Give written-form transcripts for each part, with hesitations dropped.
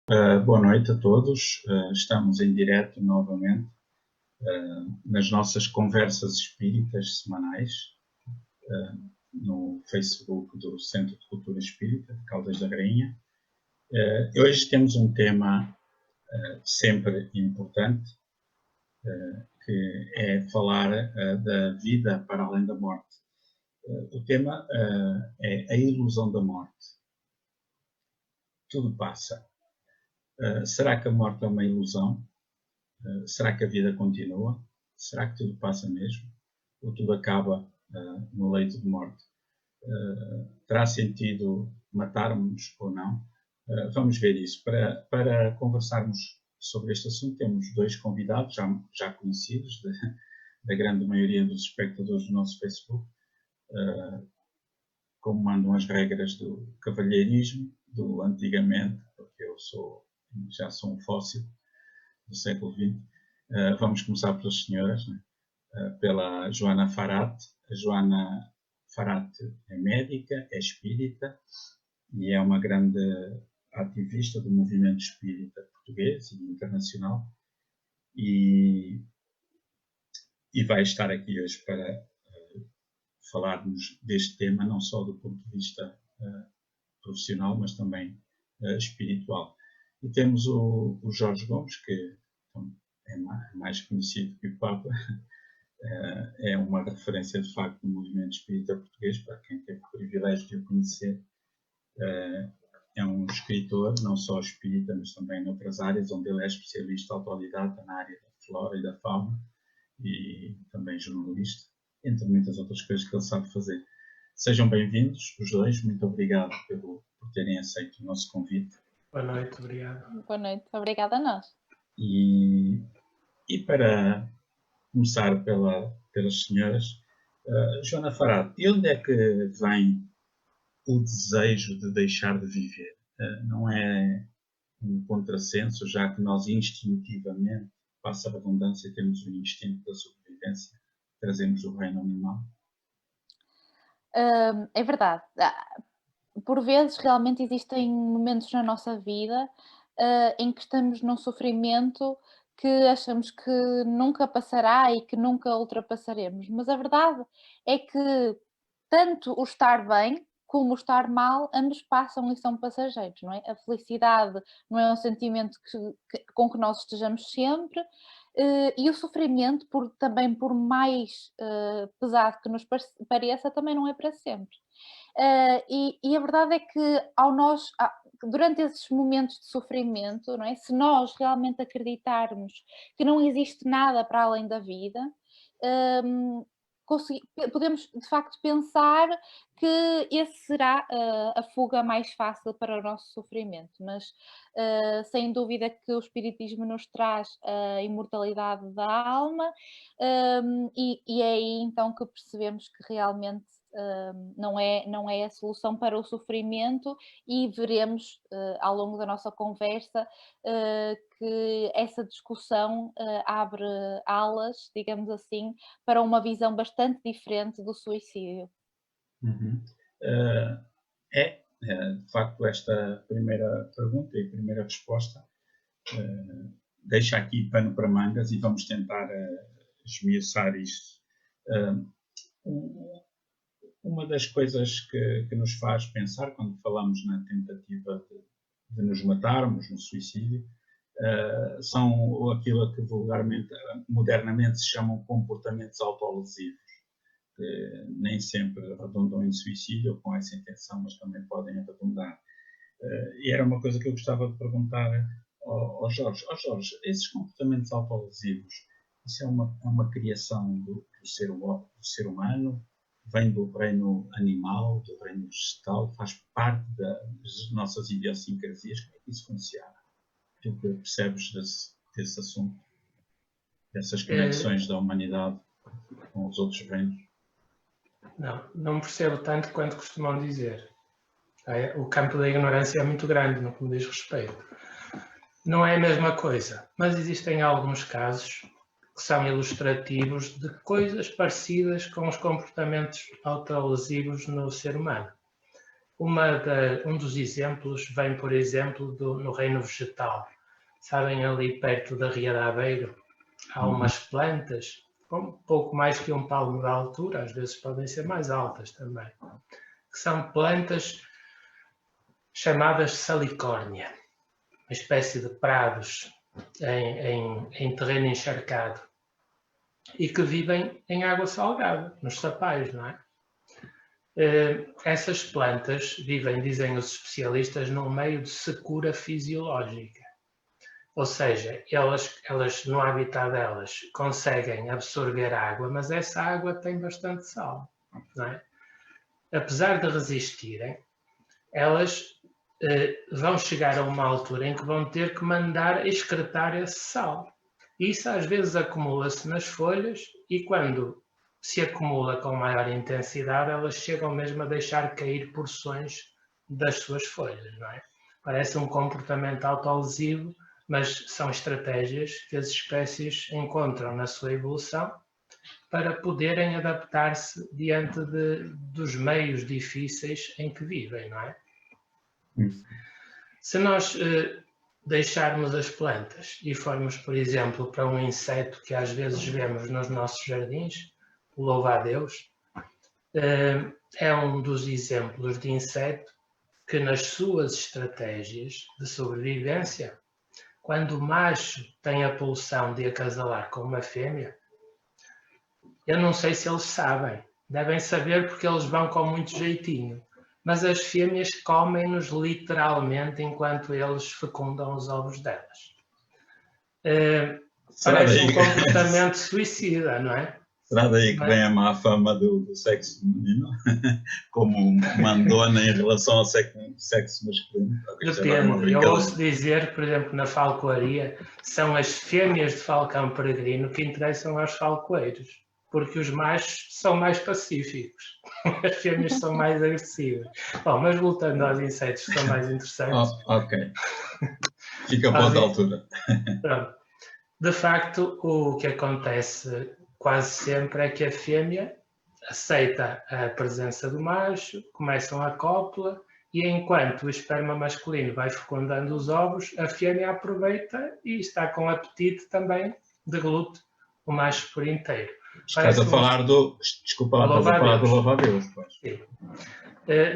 Boa noite a todos. Estamos em direto novamente nas nossas conversas espíritas semanais no Facebook do Centro de Cultura Espírita de Caldas da Rainha. Hoje temos um tema sempre importante, que é falar da vida para além da morte. O tema é a ilusão da morte. Tudo passa. Será que a morte é uma ilusão? Será que a vida continua? Será que tudo passa mesmo? Ou tudo acaba no leito de morte? Terá sentido matarmos ou não? Vamos ver isso. Para conversarmos sobre este assunto, temos dois convidados já conhecidos da grande maioria dos espectadores do nosso Facebook, como mandam as regras do cavalheirismo, do antigamente, porque eu já sou um fóssil do século XX. Vamos começar pelas senhoras, né? Pela Joana Farat. A Joana Farat é médica, é espírita e é uma grande ativista do movimento espírita português e internacional e vai estar aqui hoje para falarmos deste tema, não só do ponto de vista profissional, mas também espiritual. E temos o Jorge Gomes, que é mais conhecido que o Papa, é uma referência de facto no movimento espírita português, para quem teve o privilégio de o conhecer. É um escritor, não só espírita, mas também noutras áreas, onde ele é especialista autodidata na área da flora e da fauna, e também jornalista, entre muitas outras coisas que ele sabe fazer. Sejam bem-vindos, os dois. Muito obrigado por terem aceito o nosso convite. Boa noite, obrigado. Boa noite, obrigada a nós. E para começar pelas senhoras, Joana Farat, de onde é que vem o desejo de deixar de viver? Não é um contrassenso, já que nós instintivamente, passa a redundância, temos o instinto da sobrevivência, trazemos o reino animal? É verdade. Por vezes, realmente existem momentos na nossa vida em que estamos num sofrimento que achamos que nunca passará e que nunca ultrapassaremos. Mas a verdade é que tanto o estar bem como o estar mal, ambos passam e são passageiros, não é? A felicidade não é um sentimento com que nós estejamos sempre, e o sofrimento, também por mais pesado que nos pareça, também não é para sempre. E a verdade é que durante esses momentos de sofrimento, não é? Se nós realmente acreditarmos que não existe nada para além da vida, podemos de facto pensar que esse será a fuga mais fácil para o nosso sofrimento, mas sem dúvida que o Espiritismo nos traz a imortalidade da alma, e é aí então que percebemos que realmente não é a solução para o sofrimento, e veremos ao longo da nossa conversa que essa discussão abre alas, digamos assim, para uma visão bastante diferente do suicídio. De facto, esta primeira pergunta e primeira resposta deixa aqui pano para mangas e vamos tentar esmiuçar isto. Uma das coisas que nos faz pensar quando falamos na tentativa de nos matarmos, no suicídio, são aquilo que modernamente se chamam comportamentos autolesivos, que nem sempre redundam em suicídio com essa intenção, mas também podem redundar. E era uma coisa que eu gostava de perguntar ao Jorge. Jorge, esses comportamentos autolesivos, isso é uma criação do ser humano? Vem do reino animal, do reino vegetal? Faz parte das nossas idiosincrasias? Como é que isso funciona? Tu que percebes desse assunto? Dessas conexões da humanidade com os outros reinos? Não percebo tanto quanto costumam dizer. O campo da ignorância é muito grande no que me diz respeito. Não é a mesma coisa, mas existem alguns casos que são ilustrativos de coisas parecidas com os comportamentos autolesivos no ser humano. Um dos exemplos vem, por exemplo, no reino vegetal. Sabem, ali perto da Ria de Aveiro, há umas plantas, um pouco mais que um palmo de altura, às vezes podem ser mais altas também, que são plantas chamadas salicórnia, uma espécie de prados em terreno encharcado, e que vivem em água salgada, nos sapais, não é? Essas plantas vivem, dizem os especialistas, num meio de secura fisiológica. Ou seja, elas no habitat delas conseguem absorver água, mas essa água tem bastante sal, não é? Apesar de resistirem, elas vão chegar a uma altura em que vão ter que mandar excretar esse sal. Isso às vezes acumula-se nas folhas e quando se acumula com maior intensidade, elas chegam mesmo a deixar cair porções das suas folhas, não é? Parece um comportamento autolesivo, mas são estratégias que as espécies encontram na sua evolução para poderem adaptar-se diante dos meios difíceis em que vivem, não é? Se nós deixarmos as plantas e formos, por exemplo, para um inseto que às vezes vemos nos nossos jardins, o louva-a-Deus, é um dos exemplos de inseto que nas suas estratégias de sobrevivência, quando o macho tem a pulsão de acasalar com uma fêmea, eu não sei se eles sabem, devem saber porque eles vão com muito jeitinho, mas as fêmeas comem-nos literalmente enquanto eles fecundam os ovos delas. Parece um comportamento suicida, não é? Será daí que vem a má fama do sexo feminino? Como mandona em relação ao sexo masculino? Depende. Eu ouço dizer, por exemplo, na falcoaria, são as fêmeas de falcão peregrino que interessam aos falcoeiros, porque os machos são mais pacíficos, as fêmeas são mais agressivas. Bom, mas voltando aos insetos que são mais interessantes. Ok. Fica para outra altura. Pronto. De facto, o que acontece quase sempre é que a fêmea aceita a presença do macho, começam a cópula e enquanto o esperma masculino vai fecundando os ovos, a fêmea aproveita e está com apetite também, deglute o macho por inteiro. Estás a falar do... Desculpa lá, estás a falar do louva-a-Deus. Sim.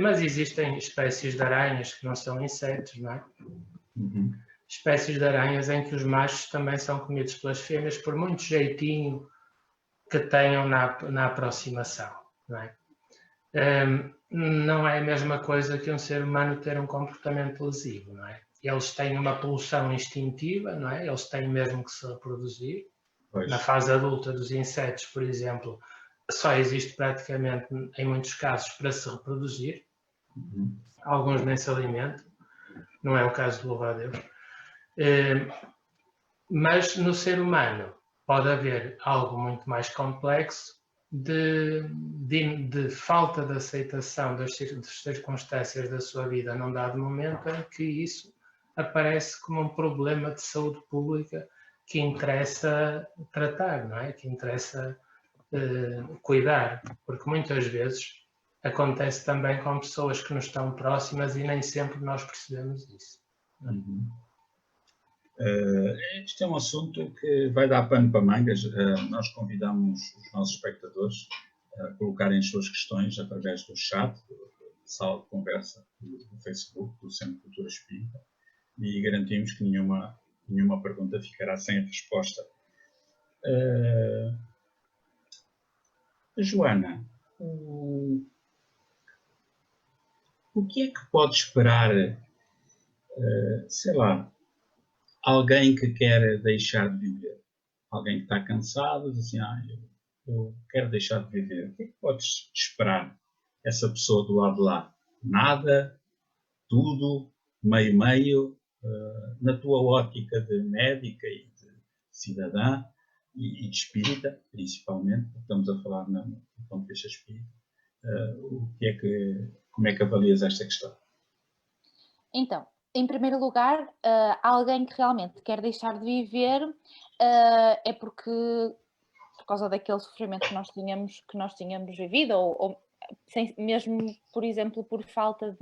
Mas existem espécies de aranhas que não são insetos, não é? Espécies de aranhas em que os machos também são comidos pelas fêmeas por muito jeitinho que tenham na aproximação, não é? Não é a mesma coisa que um ser humano ter um comportamento lesivo, não é? Eles têm uma pulsão instintiva, não é? Eles têm mesmo que se reproduzir. Pois. Na fase adulta dos insetos, por exemplo, só existe praticamente, em muitos casos, para se reproduzir. Alguns nem se alimentam. Não é o caso do louva-a-Deus. Mas no ser humano pode haver algo muito mais complexo de falta de aceitação das circunstâncias da sua vida num dado momento em que isso aparece como um problema de saúde pública que interessa tratar, não é? Que interessa cuidar, porque muitas vezes acontece também com pessoas que nos estão próximas e nem sempre nós percebemos isso. Este é um assunto que vai dar pano para mangas. Nós convidamos os nossos espectadores a colocarem as suas questões através do chat, da sala de conversa do Facebook, do Centro de Cultura Espírita, e garantimos que nenhuma pergunta ficará sem resposta. Joana, o que é que pode esperar, sei lá, alguém que quer deixar de viver? Alguém que está cansado, diz assim, eu quero deixar de viver. O que é que podes esperar essa pessoa do lado de lá? Nada? Tudo? Meio-meio? Na tua ótica de médica e de cidadã e de espírita, principalmente, estamos a falar no ponto de vista espírita, como é que avalias esta questão? Então, em primeiro lugar, alguém que realmente quer deixar de viver é porque, por causa daquele sofrimento que nós tínhamos vivido, ou mesmo, por exemplo, por falta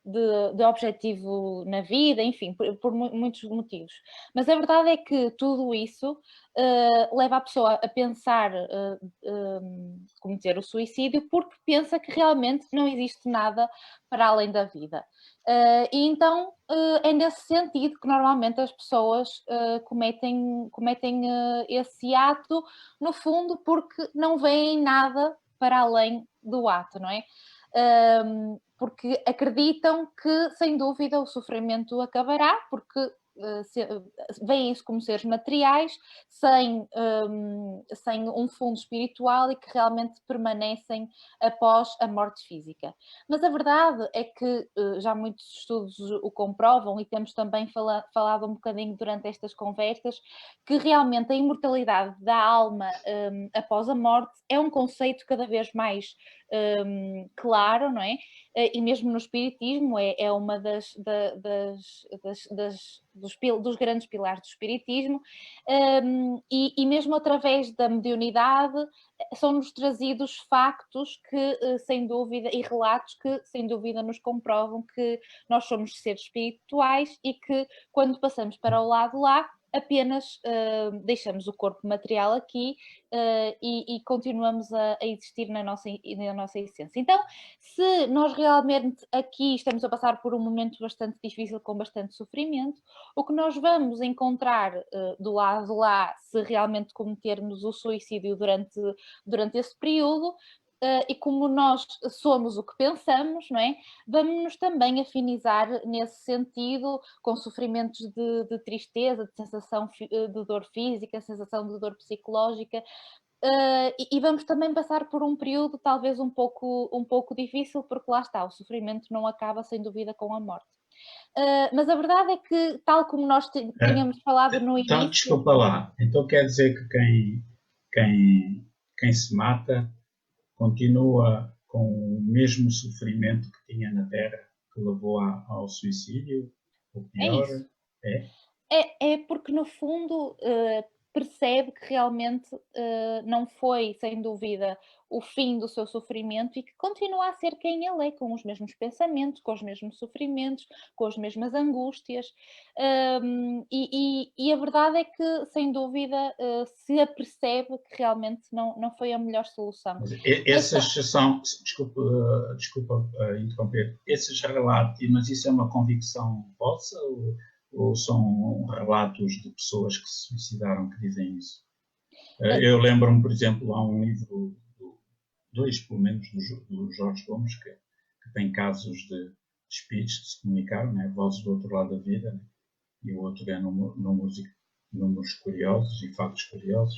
de objetivo na vida, enfim, por muitos motivos. Mas a verdade é que tudo isso leva a pessoa a pensar cometer o suicídio porque pensa que realmente não existe nada para além da vida. E então é nesse sentido que normalmente as pessoas cometem esse ato, no fundo, porque não veem nada para além do ato, não é? Porque acreditam que, sem dúvida, o sofrimento acabará, porque veem isso como seres materiais, sem um fundo espiritual e que realmente permanecem após a morte física. Mas a verdade é que já muitos estudos o comprovam e temos também falado um bocadinho durante estas conversas, que realmente a imortalidade da alma após a morte é um conceito cada vez mais claro, não é? E mesmo no espiritismo é uma dos grandes pilares do espiritismo, e mesmo através da mediunidade são-nos trazidos factos que, sem dúvida, e relatos que, sem dúvida, nos comprovam que nós somos seres espirituais e que, quando passamos para o lado lá, apenas deixamos o corpo material aqui e continuamos a existir na nossa essência. Então, se nós realmente aqui estamos a passar por um momento bastante difícil, com bastante sofrimento, o que nós vamos encontrar do lado lá, se realmente cometermos o suicídio durante esse período, e como nós somos o que pensamos, não é? Vamos-nos também afinizar nesse sentido, com sofrimentos de tristeza, de sensação de dor física, sensação de dor psicológica, e vamos também passar por um período talvez um pouco difícil, porque lá está, o sofrimento não acaba sem dúvida com a morte. Mas a verdade é que, tal como nós tínhamos falado no início... Então, desculpa lá, então quer dizer que quem se mata continua com o mesmo sofrimento que tinha na Terra, que levou ao suicídio, ou pior? É porque, no fundo, percebe que realmente não foi, sem dúvida, o fim do seu sofrimento e que continua a ser quem ele é, com os mesmos pensamentos, com os mesmos sofrimentos, com as mesmas angústias. E a verdade é que, sem dúvida, se apercebe que realmente não foi a melhor solução. Essas são, desculpa interromper, esses relatos, mas isso é uma convicção vossa ou são relatos de pessoas que se suicidaram que dizem isso? Eu lembro-me, por exemplo, há um livro, dois pelo menos, do Jorge Gomes, que tem casos de espíritos que se comunicaram, né? Vozes do outro lado da vida, né? E o outro é números curiosos e fatos curiosos.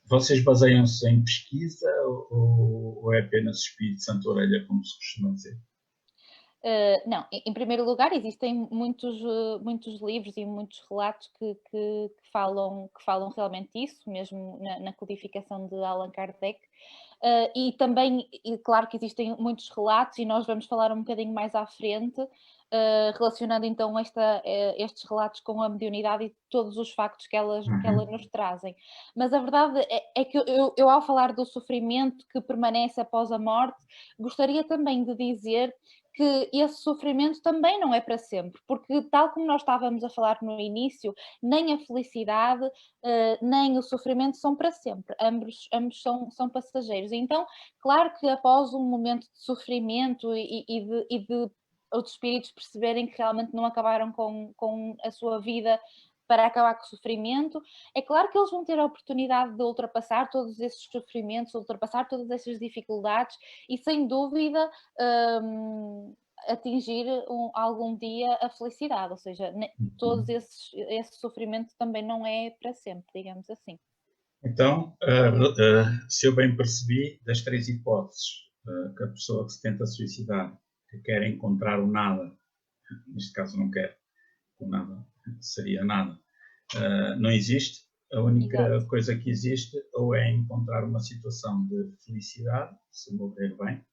Vocês baseiam-se em pesquisa ou é apenas espírito santo orelha, como se costuma dizer? Não, em primeiro lugar, existem muitos livros e muitos relatos que falam realmente isso, mesmo na codificação de Allan Kardec. E também, claro que existem muitos relatos, e nós vamos falar um bocadinho mais à frente, relacionando então estes relatos com a mediunidade e todos os factos que elas nos trazem. Mas a verdade é que eu, ao falar do sofrimento que permanece após a morte, gostaria também de dizer que esse sofrimento também não é para sempre, porque, tal como nós estávamos a falar no início, nem a felicidade nem o sofrimento são para sempre, ambos são passageiros. Então, claro que após um momento de sofrimento e de outros espíritos perceberem que realmente não acabaram com a sua vida para acabar com o sofrimento, é claro que eles vão ter a oportunidade de ultrapassar todos esses sofrimentos, ultrapassar todas essas dificuldades e, sem dúvida, atingir algum dia a felicidade, ou seja, todo esse sofrimento também não é para sempre, digamos assim. Então, se eu bem percebi, das três hipóteses, que a pessoa que se tenta suicidar, que quer encontrar o nada, neste caso não quer, o nada seria nada, não existe. A única coisa que existe ou é encontrar uma situação de felicidade, se morrer bem,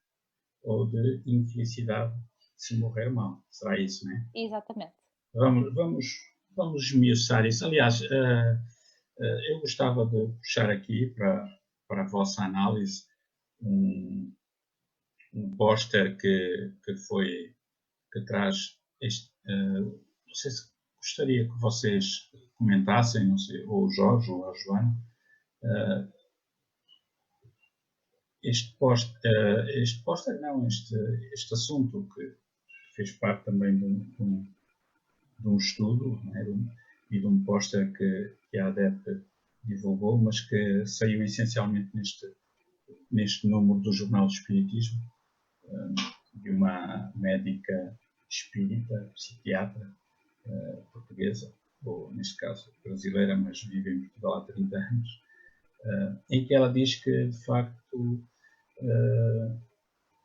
ou de infelicidade, se morrer mal. Será isso, não é? Exatamente. Vamos esmiuçar isso. Aliás, eu gostava de puxar aqui para para a vossa análise um póster que traz este. Não sei se gostaria que vocês comentassem, não sei, ou o Jorge ou a Joana, este póster, não, este assunto que fez parte também de um estudo, né, e de um póster que a ADEP divulgou, mas que saiu essencialmente neste número do Jornal do Espiritismo, de uma médica espírita, psiquiatra, portuguesa, ou neste caso brasileira, mas vive em Portugal há 30 anos, em que ela diz que, de facto,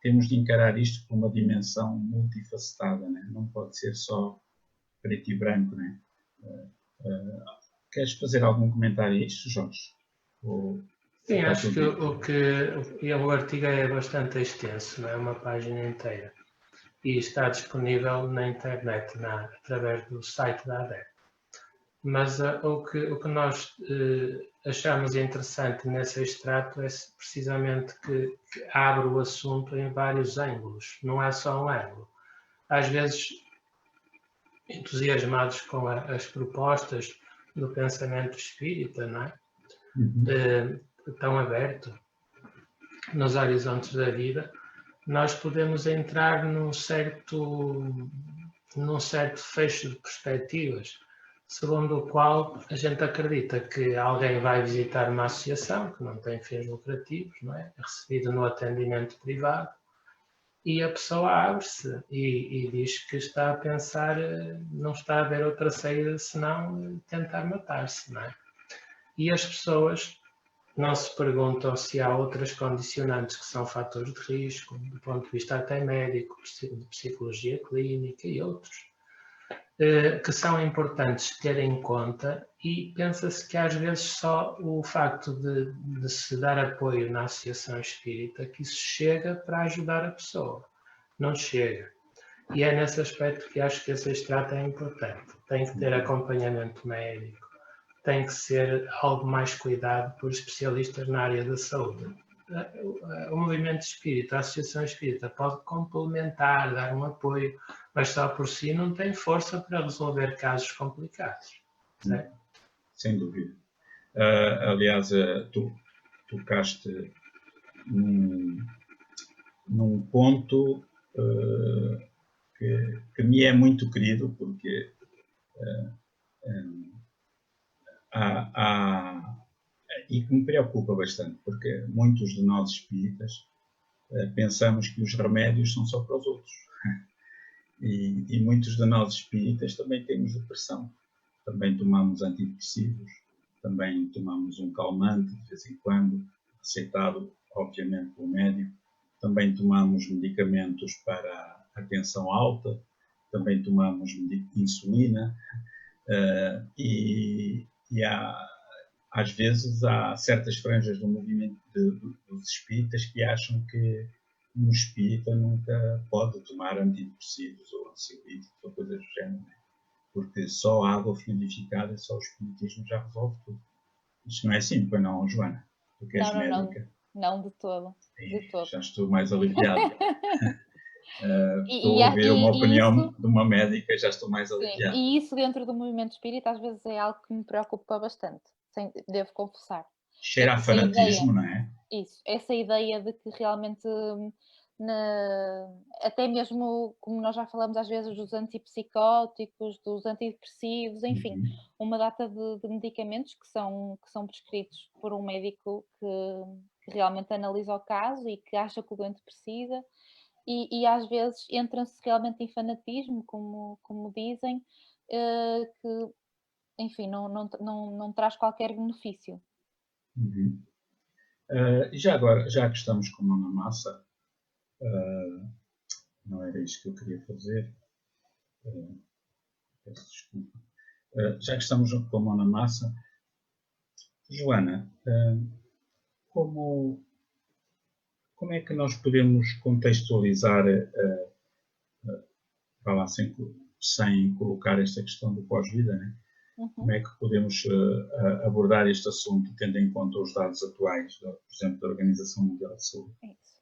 temos de encarar isto com uma dimensão multifacetada, né? Não pode ser só preto e branco, né? Queres fazer algum comentário a isto, Jorge? Sim, acho que o artigo é bastante extenso, não é? Uma página inteira. E está disponível na internet, através do site da ADEP. Mas o que nós achamos interessante nesse extrato é precisamente que abre o assunto em vários ângulos, não é só um ângulo. Às vezes, entusiasmados com as propostas do pensamento espírita, não é? Tão aberto nos horizontes da vida, nós podemos entrar num certo fecho de perspectivas, segundo o qual a gente acredita que alguém vai visitar uma associação que não tem fins lucrativos, não é? É recebido no atendimento privado, e a pessoa abre-se e diz que está a pensar, não está a ver outra saída senão tentar matar-se, não é? E as pessoas não se perguntam se há outras condicionantes que são fatores de risco, do ponto de vista até médico, de psicologia clínica e outros, que são importantes ter em conta, e pensa-se que às vezes só o facto de se dar apoio na associação espírita, que isso chega para ajudar a pessoa. Não chega. E é nesse aspecto que acho que esse extrato é importante. Tem que ter acompanhamento médico, tem que ser algo mais cuidado por especialistas na área da saúde. O movimento espírita, a associação espírita pode complementar, dar um apoio, mas só por si não tem força para resolver casos complicados. Certo? Sem dúvida. Aliás, tu tocaste num ponto que me é muito querido, porque e que me preocupa bastante, porque muitos de nós espíritas pensamos que os remédios são só para os outros. E muitos de nós espíritas também temos depressão. Também tomamos antidepressivos, também tomamos um calmante de vez em quando, receitado, obviamente, pelo médico. Também tomamos medicamentos para a tensão alta, também tomamos insulina. Às vezes há certas franjas do movimento dos espíritas que acham que um espírita nunca pode tomar antidepressivos ou ansiolíticos ou coisas do género, porque só a água fluidificada, só o espiritismo já resolve tudo. Isto não é assim, pois não, Joana? Tu que és médica. Não, de todo. Já estou mais aliviado. Estou a ouvir uma opinião de uma médica e já estou mais aliviado. E isso dentro do movimento espírita às vezes é algo que me preocupa bastante, devo confessar. Cheira a fanatismo, não é? Isso, essa ideia de que realmente, até mesmo, como nós já falamos às vezes, dos antipsicóticos, dos antidepressivos, enfim, uma data de medicamentos que são prescritos por um médico que realmente analisa o caso e que acha que o doente precisa. E às vezes entra-se realmente em fanatismo, como dizem, que, enfim, não traz qualquer benefício. Já agora, já que estamos com a mão na massa, não era isto que eu queria fazer, peço desculpa. Já que estamos com a mão na massa, Joana, como é que nós podemos contextualizar, sem colocar esta questão do pós-vida, né? Como é que podemos abordar este assunto, tendo em conta os dados atuais, por exemplo, da Organização Mundial de Saúde? É isso.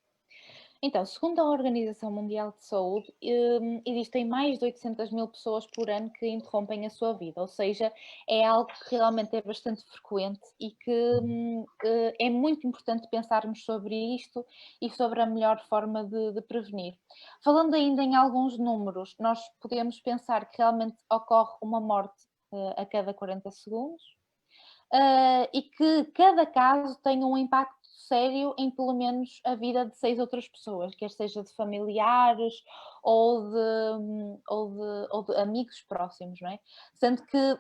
Então, segundo a Organização Mundial de Saúde, existem mais de 800 mil pessoas por ano que interrompem a sua vida, ou seja, é algo que realmente é bastante frequente e que é muito importante pensarmos sobre isto e sobre a melhor forma de prevenir. Falando ainda em alguns números, nós podemos pensar que realmente ocorre uma morte a cada 40 segundos e que cada caso tem um impacto sério em pelo menos a vida de 6 outras pessoas, quer seja de familiares ou de amigos próximos, não é? Sendo que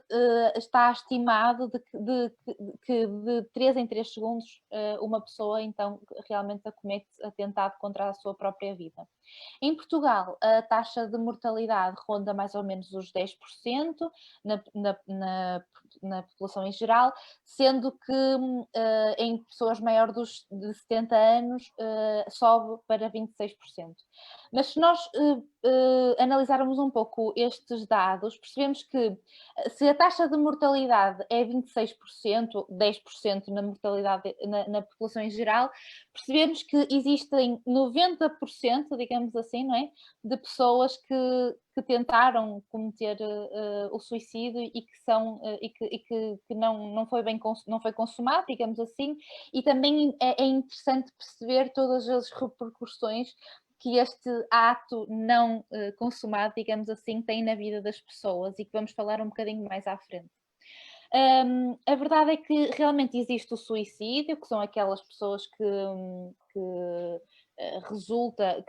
está estimado que de 3 em 3 segundos uma pessoa então realmente acomete atentado contra a sua própria vida. Em Portugal, a taxa de mortalidade ronda mais ou menos os 10% na população em geral, sendo que em pessoas maiores de 70 anos sobe para 26%. Mas se nós analisarmos um pouco estes dados, percebemos que se a taxa de mortalidade é 26%, 10% na mortalidade na população em geral, percebemos que existem 90%, digamos assim, não é, de pessoas que tentaram cometer o suicídio e que não foi consumado, digamos assim, e também é interessante perceber todas as repercussões que este ato não consumado, digamos assim, tem na vida das pessoas e que vamos falar um bocadinho mais à frente. A verdade é que realmente existe o suicídio, que são aquelas pessoas que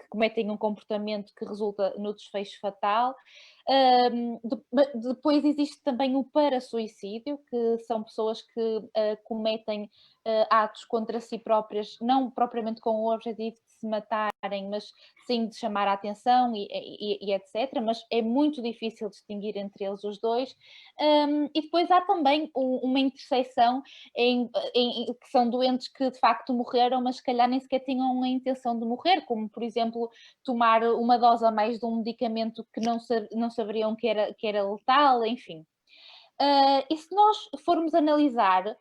cometem um comportamento que resulta no desfecho fatal. Depois existe também o parasuicídio, que são pessoas que cometem atos contra si próprias, não propriamente com o objetivo de se matarem, mas sim de chamar a atenção e etc. Mas é muito difícil distinguir entre eles os dois. E depois há também uma interseção que são doentes que de facto morreram, mas se calhar nem sequer tinham a intenção de morrer, como por exemplo tomar uma dose a mais de um medicamento que não saberiam que era letal, enfim. E se nós formos analisar,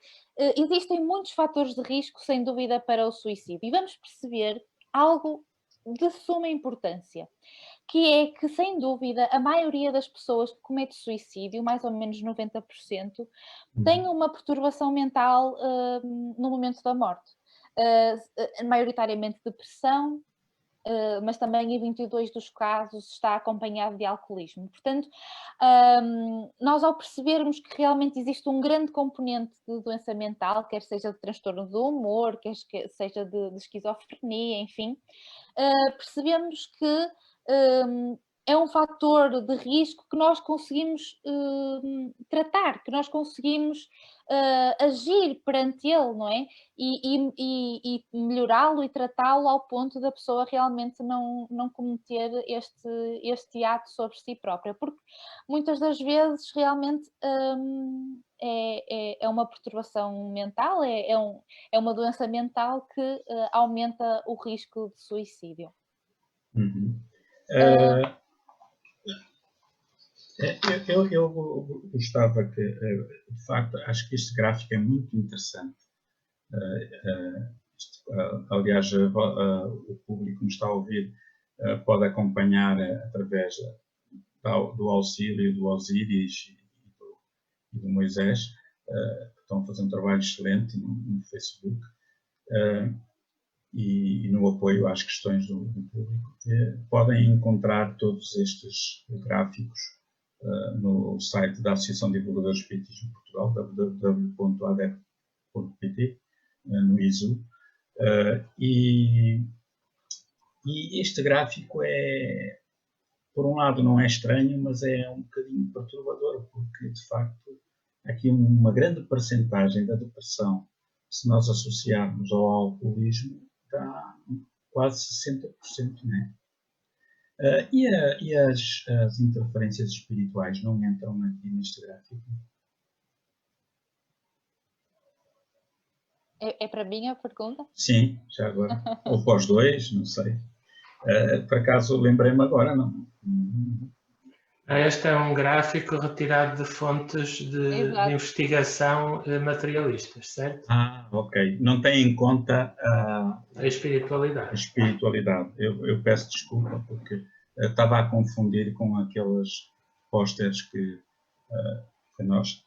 existem muitos fatores de risco, sem dúvida, para o suicídio. E vamos perceber algo de suma importância, que é que, sem dúvida, a maioria das pessoas que comete suicídio, mais ou menos 90%, tem uma perturbação mental no momento da morte. Maioritariamente depressão, mas também em 22 dos casos está acompanhado de alcoolismo. Portanto, nós ao percebermos que realmente existe um grande componente de doença mental, quer seja de transtorno do humor, quer seja de esquizofrenia, enfim, percebemos que é um fator de risco que nós conseguimos tratar, que nós conseguimos agir perante ele, não é? E melhorá-lo e tratá-lo ao ponto da pessoa realmente não cometer este ato sobre si própria, porque muitas das vezes realmente é uma perturbação mental, é uma doença mental que aumenta o risco de suicídio. Eu gostava que, de facto, acho que este gráfico é muito interessante. Aliás, o público que nos está a ouvir pode acompanhar através do Auxílio, do Osíris e do Moisés, que estão a fazer um trabalho excelente no Facebook. E no apoio às questões do público, podem encontrar todos estes gráficos no site da Associação de Divulgadores Espíritas de Portugal, www.adep.pt, no ISU. E este gráfico por um lado, não é estranho, mas é um bocadinho perturbador, porque, de facto, aqui uma grande percentagem da depressão, se nós associarmos ao alcoolismo, está quase 60%, não é? E as interferências espirituais não entram aqui neste gráfico? É para mim a pergunta? Sim, já agora. Ou para os dois, não sei. Por acaso lembrei-me agora, não? Este é um gráfico retirado de fontes de investigação materialistas, certo? Ok. Não tem em conta a espiritualidade. A espiritualidade. Eu peço desculpa porque estava a confundir com aqueles pósteres que nós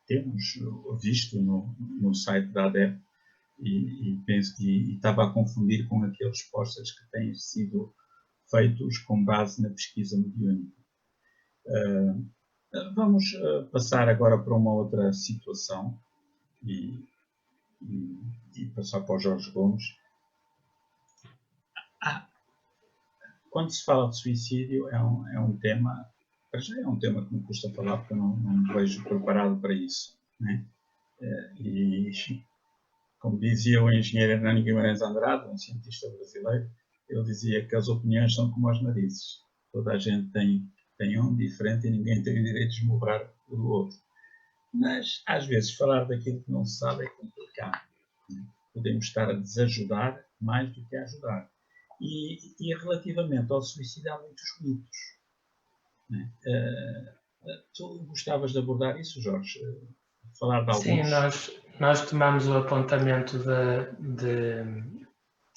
temos visto no site da ADEP e penso que estava a confundir com aqueles pósteres que têm sido feitos com base na pesquisa mediúnica. Vamos passar agora para uma outra situação e passar para o Jorge Gomes. Quando se fala de suicídio é um tema, já é um tema que me custa falar porque eu não me vejo preparado para isso, né? E como dizia o engenheiro Hernani Guimarães Andrade, um cientista brasileiro, ele dizia que as opiniões são como os narizes. Toda a gente tem um diferente e ninguém tem o direito de esmurrar o do outro. Mas, às vezes, falar daquilo que não se sabe é complicado. Né? Podemos estar a desajudar mais do que a ajudar. E relativamente ao suicídio, há muitos mitos. Né? Tu gostavas de abordar isso, Jorge? Falar de alguns? Sim, nós tomamos o apontamento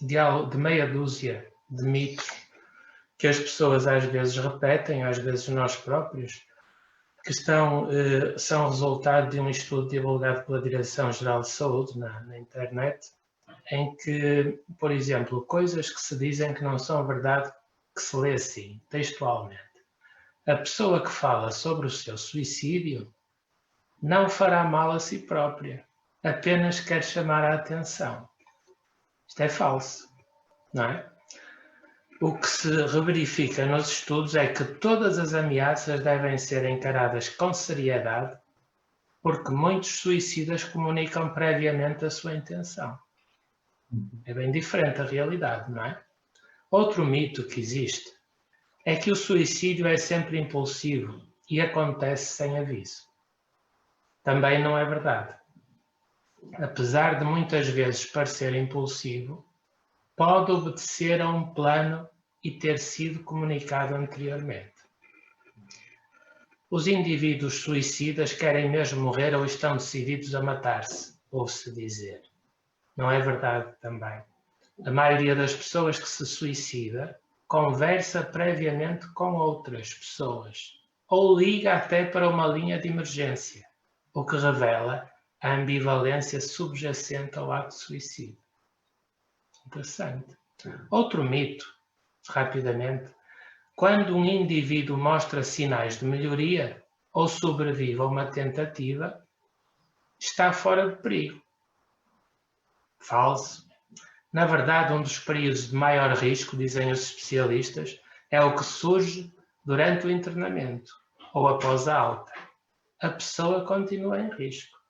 de meia dúzia de mitos que as pessoas às vezes repetem, às vezes nós próprios, que são resultado de um estudo divulgado pela Direção-Geral de Saúde na internet, em que, por exemplo, coisas que se dizem que não são verdade, que se lê assim, textualmente. A pessoa que fala sobre o seu suicídio não fará mal a si própria, apenas quer chamar a atenção. Isto é falso, não é? O que se verifica nos estudos é que todas as ameaças devem ser encaradas com seriedade, porque muitos suicidas comunicam previamente a sua intenção. É bem diferente a realidade, não é? Outro mito que existe é que o suicídio é sempre impulsivo e acontece sem aviso. Também não é verdade. Apesar de muitas vezes parecer impulsivo, pode obedecer a um plano e ter sido comunicado anteriormente. Os indivíduos suicidas querem mesmo morrer ou estão decididos a matar-se, ouve-se dizer. Não é verdade também. A maioria das pessoas que se suicida conversa previamente com outras pessoas ou liga até para uma linha de emergência, o que revela a ambivalência subjacente ao ato de suicídio. Interessante. Outro mito, rapidamente, quando um indivíduo mostra sinais de melhoria ou sobrevive a uma tentativa, está fora de perigo. Falso. Na verdade, um dos períodos de maior risco, dizem os especialistas, é o que surge durante o internamento ou após a alta. A pessoa continua em risco.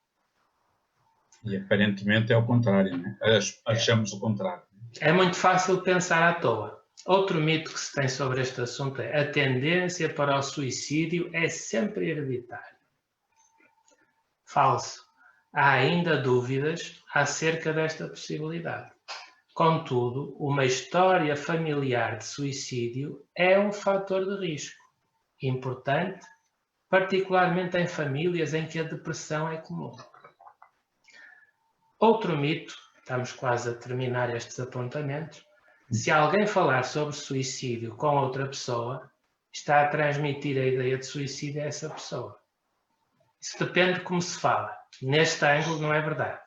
E aparentemente é o contrário, né? Achamos o contrário. É muito fácil pensar à toa. Outro mito que se tem sobre este assunto é a tendência para o suicídio é sempre hereditária. Falso. Há ainda dúvidas acerca desta possibilidade. Contudo, uma história familiar de suicídio é um fator de risco importante, particularmente em famílias em que a depressão é comum. Outro mito, estamos quase a terminar estes apontamentos, se alguém falar sobre suicídio com outra pessoa, está a transmitir a ideia de suicídio a essa pessoa. Isso depende de como se fala. Neste ângulo não é verdade.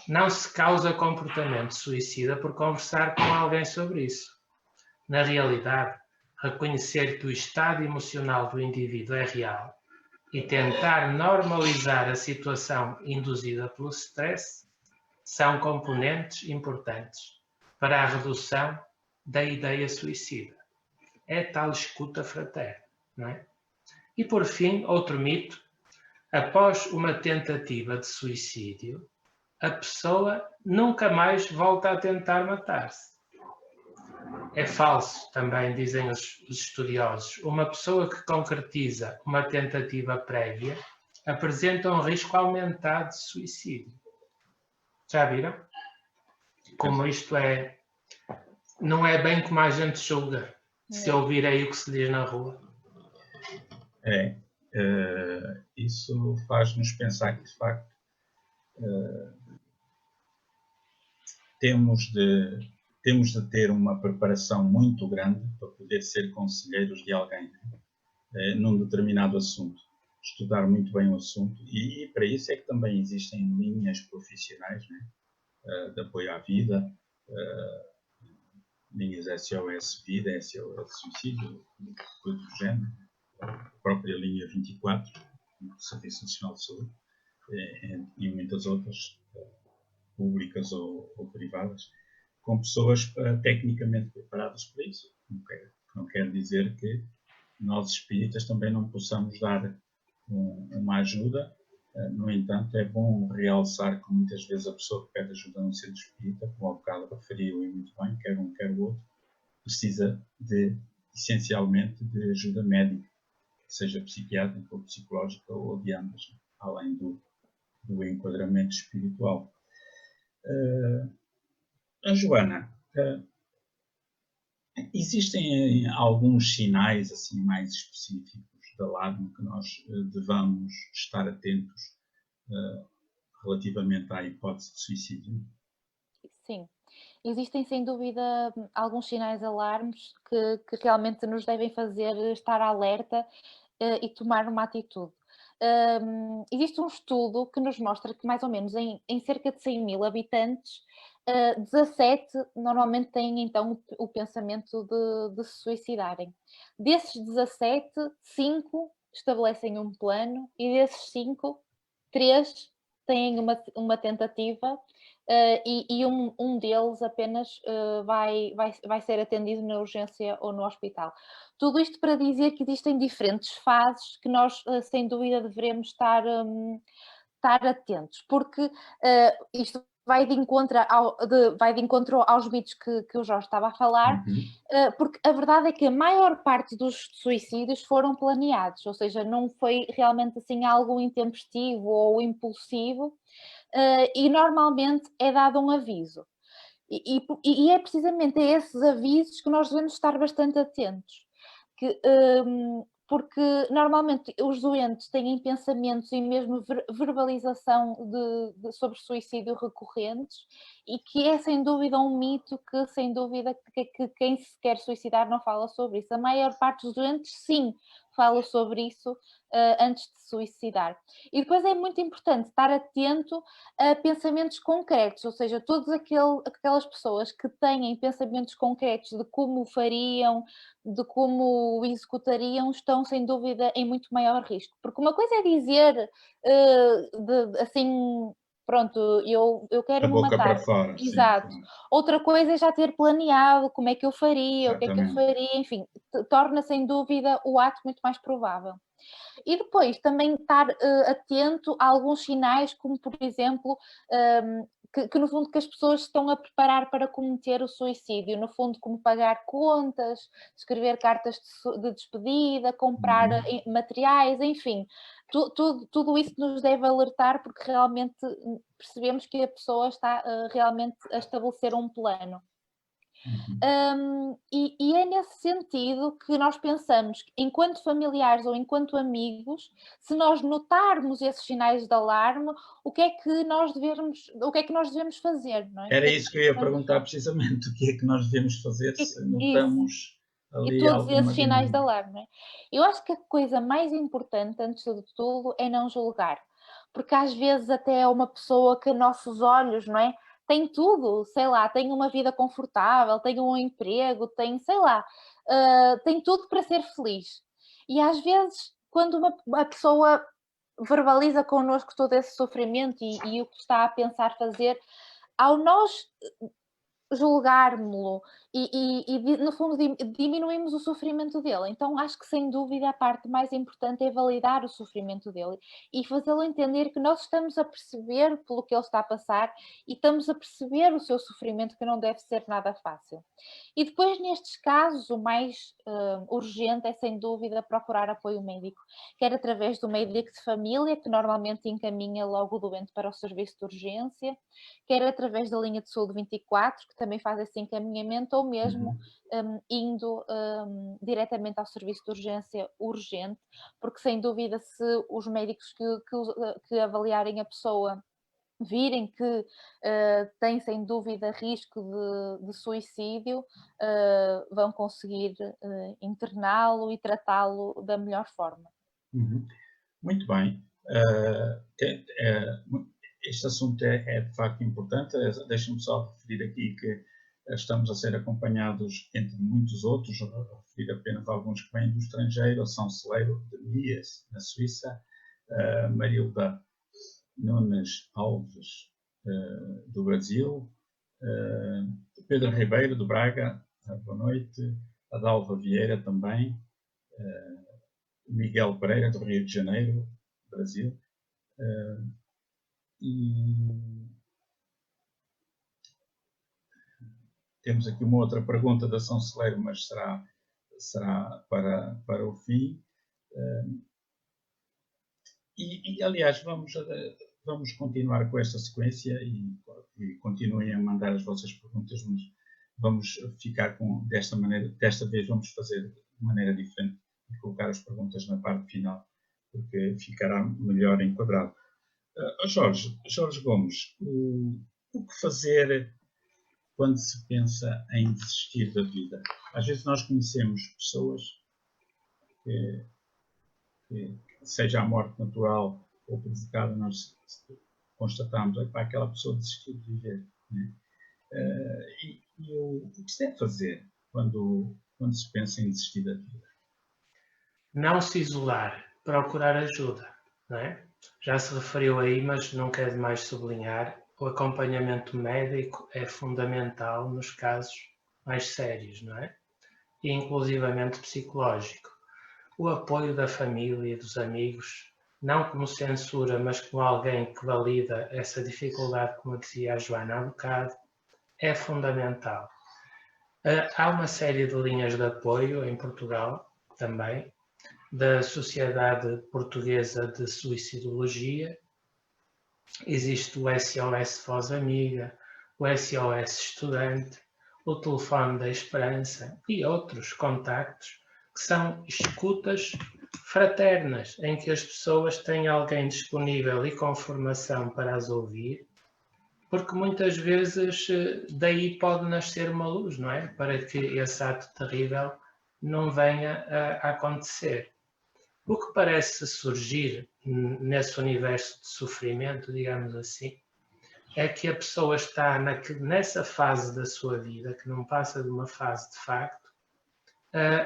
Não se causa comportamento suicida por conversar com alguém sobre isso. Na realidade, reconhecer que o estado emocional do indivíduo é real e tentar normalizar a situação induzida pelo stress são componentes importantes para a redução da ideia suicida. É tal escuta fraterna, não é? E por fim, outro mito, após uma tentativa de suicídio, a pessoa nunca mais volta a tentar matar-se. É falso, também dizem os estudiosos. Uma pessoa que concretiza uma tentativa prévia apresenta um risco aumentado de suicídio. Já viram? Como isto não é bem como a gente julga, se ouvir aí o que se diz na rua. Isso faz-nos pensar que, de facto, temos de ter uma preparação muito grande para poder ser conselheiros de alguém num determinado assunto. Estudar muito bem o assunto, e para isso é que também existem linhas profissionais, né, de apoio à vida, linhas SOS Vida, SOS Suicídio, coisa do género, a própria linha 24 do Serviço Nacional de Saúde, e muitas outras, públicas ou privadas, com pessoas tecnicamente preparadas para isso. Não quer dizer que nós espíritas também não possamos dar uma ajuda. No entanto, é bom realçar que muitas vezes a pessoa que pede ajuda no centro espírita, como ao bocado referiu e muito bem, quer um, quer o outro, precisa essencialmente de ajuda médica, seja psiquiátrica ou psicológica ou de ambas, além do enquadramento espiritual. Joana, existem alguns sinais assim mais específicos de alarme que nós devamos estar atentos relativamente à hipótese de suicídio? Sim, existem sem dúvida alguns sinais de alarmes que realmente nos devem fazer estar alerta e tomar uma atitude. Existe um estudo que nos mostra que mais ou menos em cerca de 100 mil habitantes, 17 normalmente têm então o pensamento de se suicidarem. Desses 17, 5 estabelecem um plano, e desses 5, 3 têm uma tentativa, e um deles apenas vai ser atendido na urgência ou no hospital. Tudo isto para dizer que existem diferentes fases que nós, sem dúvida, devemos estar atentos, porque isto vai de encontro aos mitos que o Jorge estava a falar, porque a verdade é que a maior parte dos suicídios foram planeados, ou seja, não foi realmente assim algo intempestivo ou impulsivo, e normalmente é dado um aviso. E é precisamente a esses avisos que nós devemos estar bastante atentos. Porque normalmente os doentes têm pensamentos e mesmo verbalização sobre suicídio recorrentes, e que é sem dúvida um mito que sem dúvida que quem se quer suicidar não fala sobre isso. A maior parte dos doentes sim fala sobre isso antes de se suicidar. E depois é muito importante estar atento a pensamentos concretos, ou seja, todas aquelas pessoas que têm pensamentos concretos de como fariam, de como o executariam, estão sem dúvida em muito maior risco. Porque uma coisa é dizer assim, pronto, eu quero Da me boca para matar. fora, Exato. sim. Outra coisa é já ter planeado como é que eu faria, o que é que eu Exatamente. faria, enfim, torna sem dúvida o ato muito mais provável. E depois também estar atento a alguns sinais, como por exemplo, que no fundo que as pessoas estão a preparar para cometer o suicídio, no fundo como pagar contas, escrever cartas de despedida, comprar materiais, enfim, tudo isso nos deve alertar, porque realmente percebemos que a pessoa está realmente a estabelecer um plano. E é nesse sentido que nós pensamos, enquanto familiares ou enquanto amigos, se nós notarmos esses sinais de alarme, o que é que nós devemos fazer, não é? Era isso que eu ia perguntar precisamente, o que é que nós devemos fazer se Isso. notamos E ali todos alguma esses sinais de dinâmica. alarme, não é? Eu acho que a coisa mais importante, antes de tudo, é não julgar. Porque às vezes até é uma pessoa que, a nossos olhos, não é? Tem tudo, sei lá, tem uma vida confortável, tem um emprego, tem, sei lá, tem tudo para ser feliz. E às vezes, quando uma pessoa verbaliza connosco todo esse sofrimento e o que está a pensar fazer, ao nós julgarmos-lo no fundo diminuímos o sofrimento dele. Então acho que sem dúvida a parte mais importante é validar o sofrimento dele e fazê-lo entender que nós estamos a perceber pelo que ele está a passar e estamos a perceber o seu sofrimento, que não deve ser nada fácil. E depois, nestes casos, o mais urgente é sem dúvida procurar apoio médico, quer através do médico de família, que normalmente encaminha logo o doente para o serviço de urgência, quer através da linha de saúde 24, que também faz esse encaminhamento, ou mesmo indo diretamente ao serviço de urgência urgente, porque sem dúvida se os médicos que avaliarem a pessoa virem que tem sem dúvida risco de suicídio, vão conseguir interná-lo e tratá-lo da melhor forma. Muito bem. Este assunto é de facto importante. Deixa-me só referir aqui que estamos a ser acompanhados, entre muitos outros, referir apenas alguns que vêm do estrangeiro, a São Celeiro de Mies, na Suíça, Marilda Nunes Alves, do Brasil, Pedro Ribeiro, do Braga, boa noite, Adalva Vieira também, Miguel Pereira, do Rio de Janeiro, Brasil, e temos aqui uma outra pergunta da São Celeiro, mas será para o fim. Aliás, vamos continuar com esta sequência e continuem a mandar as vossas perguntas, mas vamos ficar desta maneira. Desta vez vamos fazer de maneira diferente e colocar as perguntas na parte final, porque ficará melhor enquadrado. Jorge Gomes, o que fazer quando se pensa em desistir da vida? Às vezes nós conhecemos pessoas que seja a morte natural ou provocada, nós constatamos que aquela pessoa desistiu de viver. Né? O que se deve fazer quando se pensa em desistir da vida? Não se isolar, procurar ajuda. Não é? Já se referiu aí, mas não quero demais sublinhar, o acompanhamento médico é fundamental nos casos mais sérios, não é? E inclusivamente psicológico. O apoio da família e dos amigos, não como censura, mas como alguém que valida essa dificuldade, como dizia a Joana há bocado, é fundamental. Há uma série de linhas de apoio em Portugal também, da Sociedade Portuguesa de Suicidologia. Existe o SOS Voz Amiga, o SOS Estudante, o Telefone da Esperança e outros contactos que são escutas fraternas, em que as pessoas têm alguém disponível e com formação para as ouvir, porque muitas vezes daí pode nascer uma luz, não é? Para que esse ato terrível não venha a acontecer. O que parece surgir nesse universo de sofrimento, digamos assim, é que a pessoa está nessa fase da sua vida, que não passa de uma fase de facto,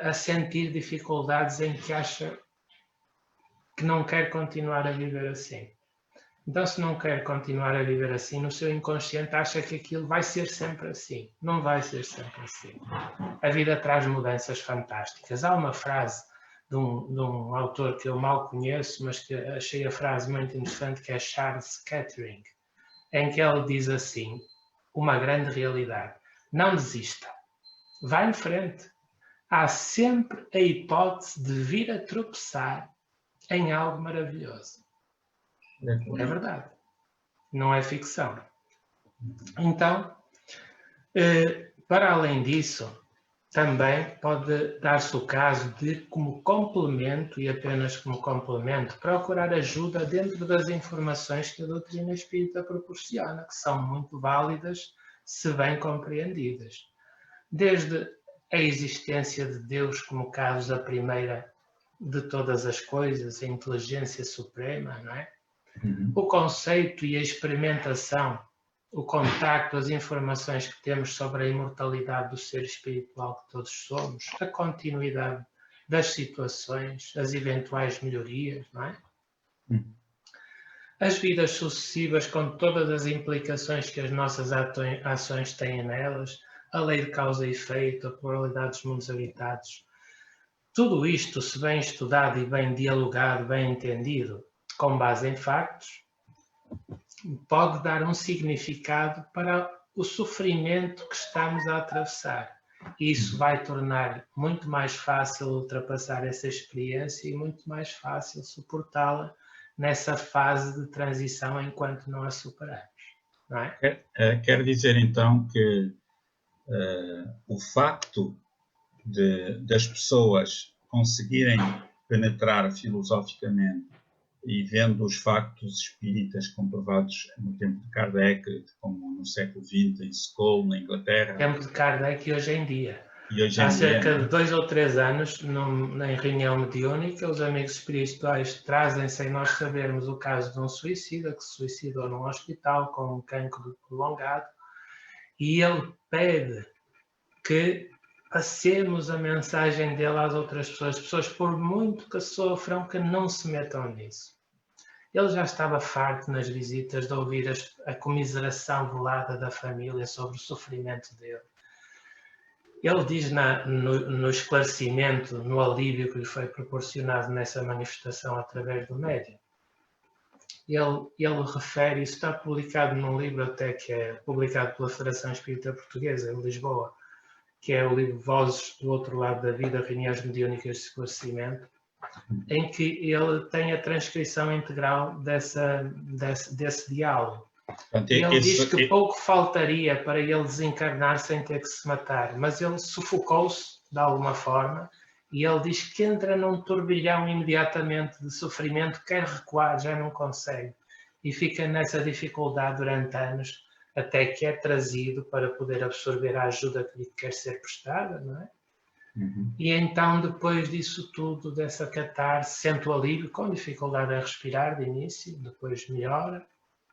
a sentir dificuldades em que acha que não quer continuar a viver assim. Então, se não quer continuar a viver assim, no seu inconsciente acha que aquilo vai ser sempre assim. Não vai ser sempre assim. A vida traz mudanças fantásticas. Há uma frase de um autor que eu mal conheço, mas que achei a frase muito interessante, que é Charles Kettering, em que ele diz assim, uma grande realidade: não desista, vá em frente. Há sempre a hipótese de vir a tropeçar em algo maravilhoso. É verdade. Não é ficção. Então, para além disso, também pode dar-se o caso de, como complemento, e apenas como complemento, procurar ajuda dentro das informações que a doutrina espírita proporciona, que são muito válidas se bem compreendidas. Desde a existência de Deus como causa primeira de todas as coisas, a inteligência suprema, não é? O conceito e a experimentação, o contacto, as informações que temos sobre a imortalidade do ser espiritual que todos somos, a continuidade das situações, as eventuais melhorias, não é? As vidas sucessivas com todas as implicações que as nossas ações têm nelas, a lei de causa e efeito, a pluralidade dos mundos habitados. Tudo isto, se bem estudado e bem dialogado, bem entendido, com base em factos, pode dar um significado para o sofrimento que estamos a atravessar. E isso vai tornar muito mais fácil ultrapassar essa experiência e muito mais fácil suportá-la nessa fase de transição enquanto não a superamos. Não é? Quer dizer então que o facto das pessoas conseguirem penetrar filosoficamente e vendo os factos espíritas comprovados no tempo de Kardec, como no século XX, em Skoll, na Inglaterra. No tempo de Kardec e hoje em dia. Há cerca de 2 ou 3 anos, em reunião mediúnica, os amigos espirituais trazem, sem nós sabermos, o caso de um suicida que se suicidou num hospital com um cancro prolongado, e ele pede que passemos a mensagem dele às outras pessoas. As pessoas, por muito que sofram, que não se metam nisso. Ele já estava farto nas visitas de ouvir a comiseração velada da família sobre o sofrimento dele. Ele diz no esclarecimento, no alívio que lhe foi proporcionado nessa manifestação através do médium. Ele refere, isso está publicado num livro até que é publicado pela Federação Espírita Portuguesa, em Lisboa, que é o livro Vozes do Outro Lado da Vida, Reuniões Mediúnicas de Esclarecimento, em que ele tem a transcrição integral desse diálogo. Portanto, ele diz que pouco faltaria para ele desencarnar sem ter que se matar, mas ele sufocou-se de alguma forma e ele diz que entra num turbilhão imediatamente de sofrimento, quer recuar, já não consegue, e fica nessa dificuldade durante anos, até que é trazido para poder absorver a ajuda que lhe quer ser prestada, não é? Uhum. E então, depois disso tudo, dessa catarse, sente o alívio, com dificuldade a respirar de início, depois melhora,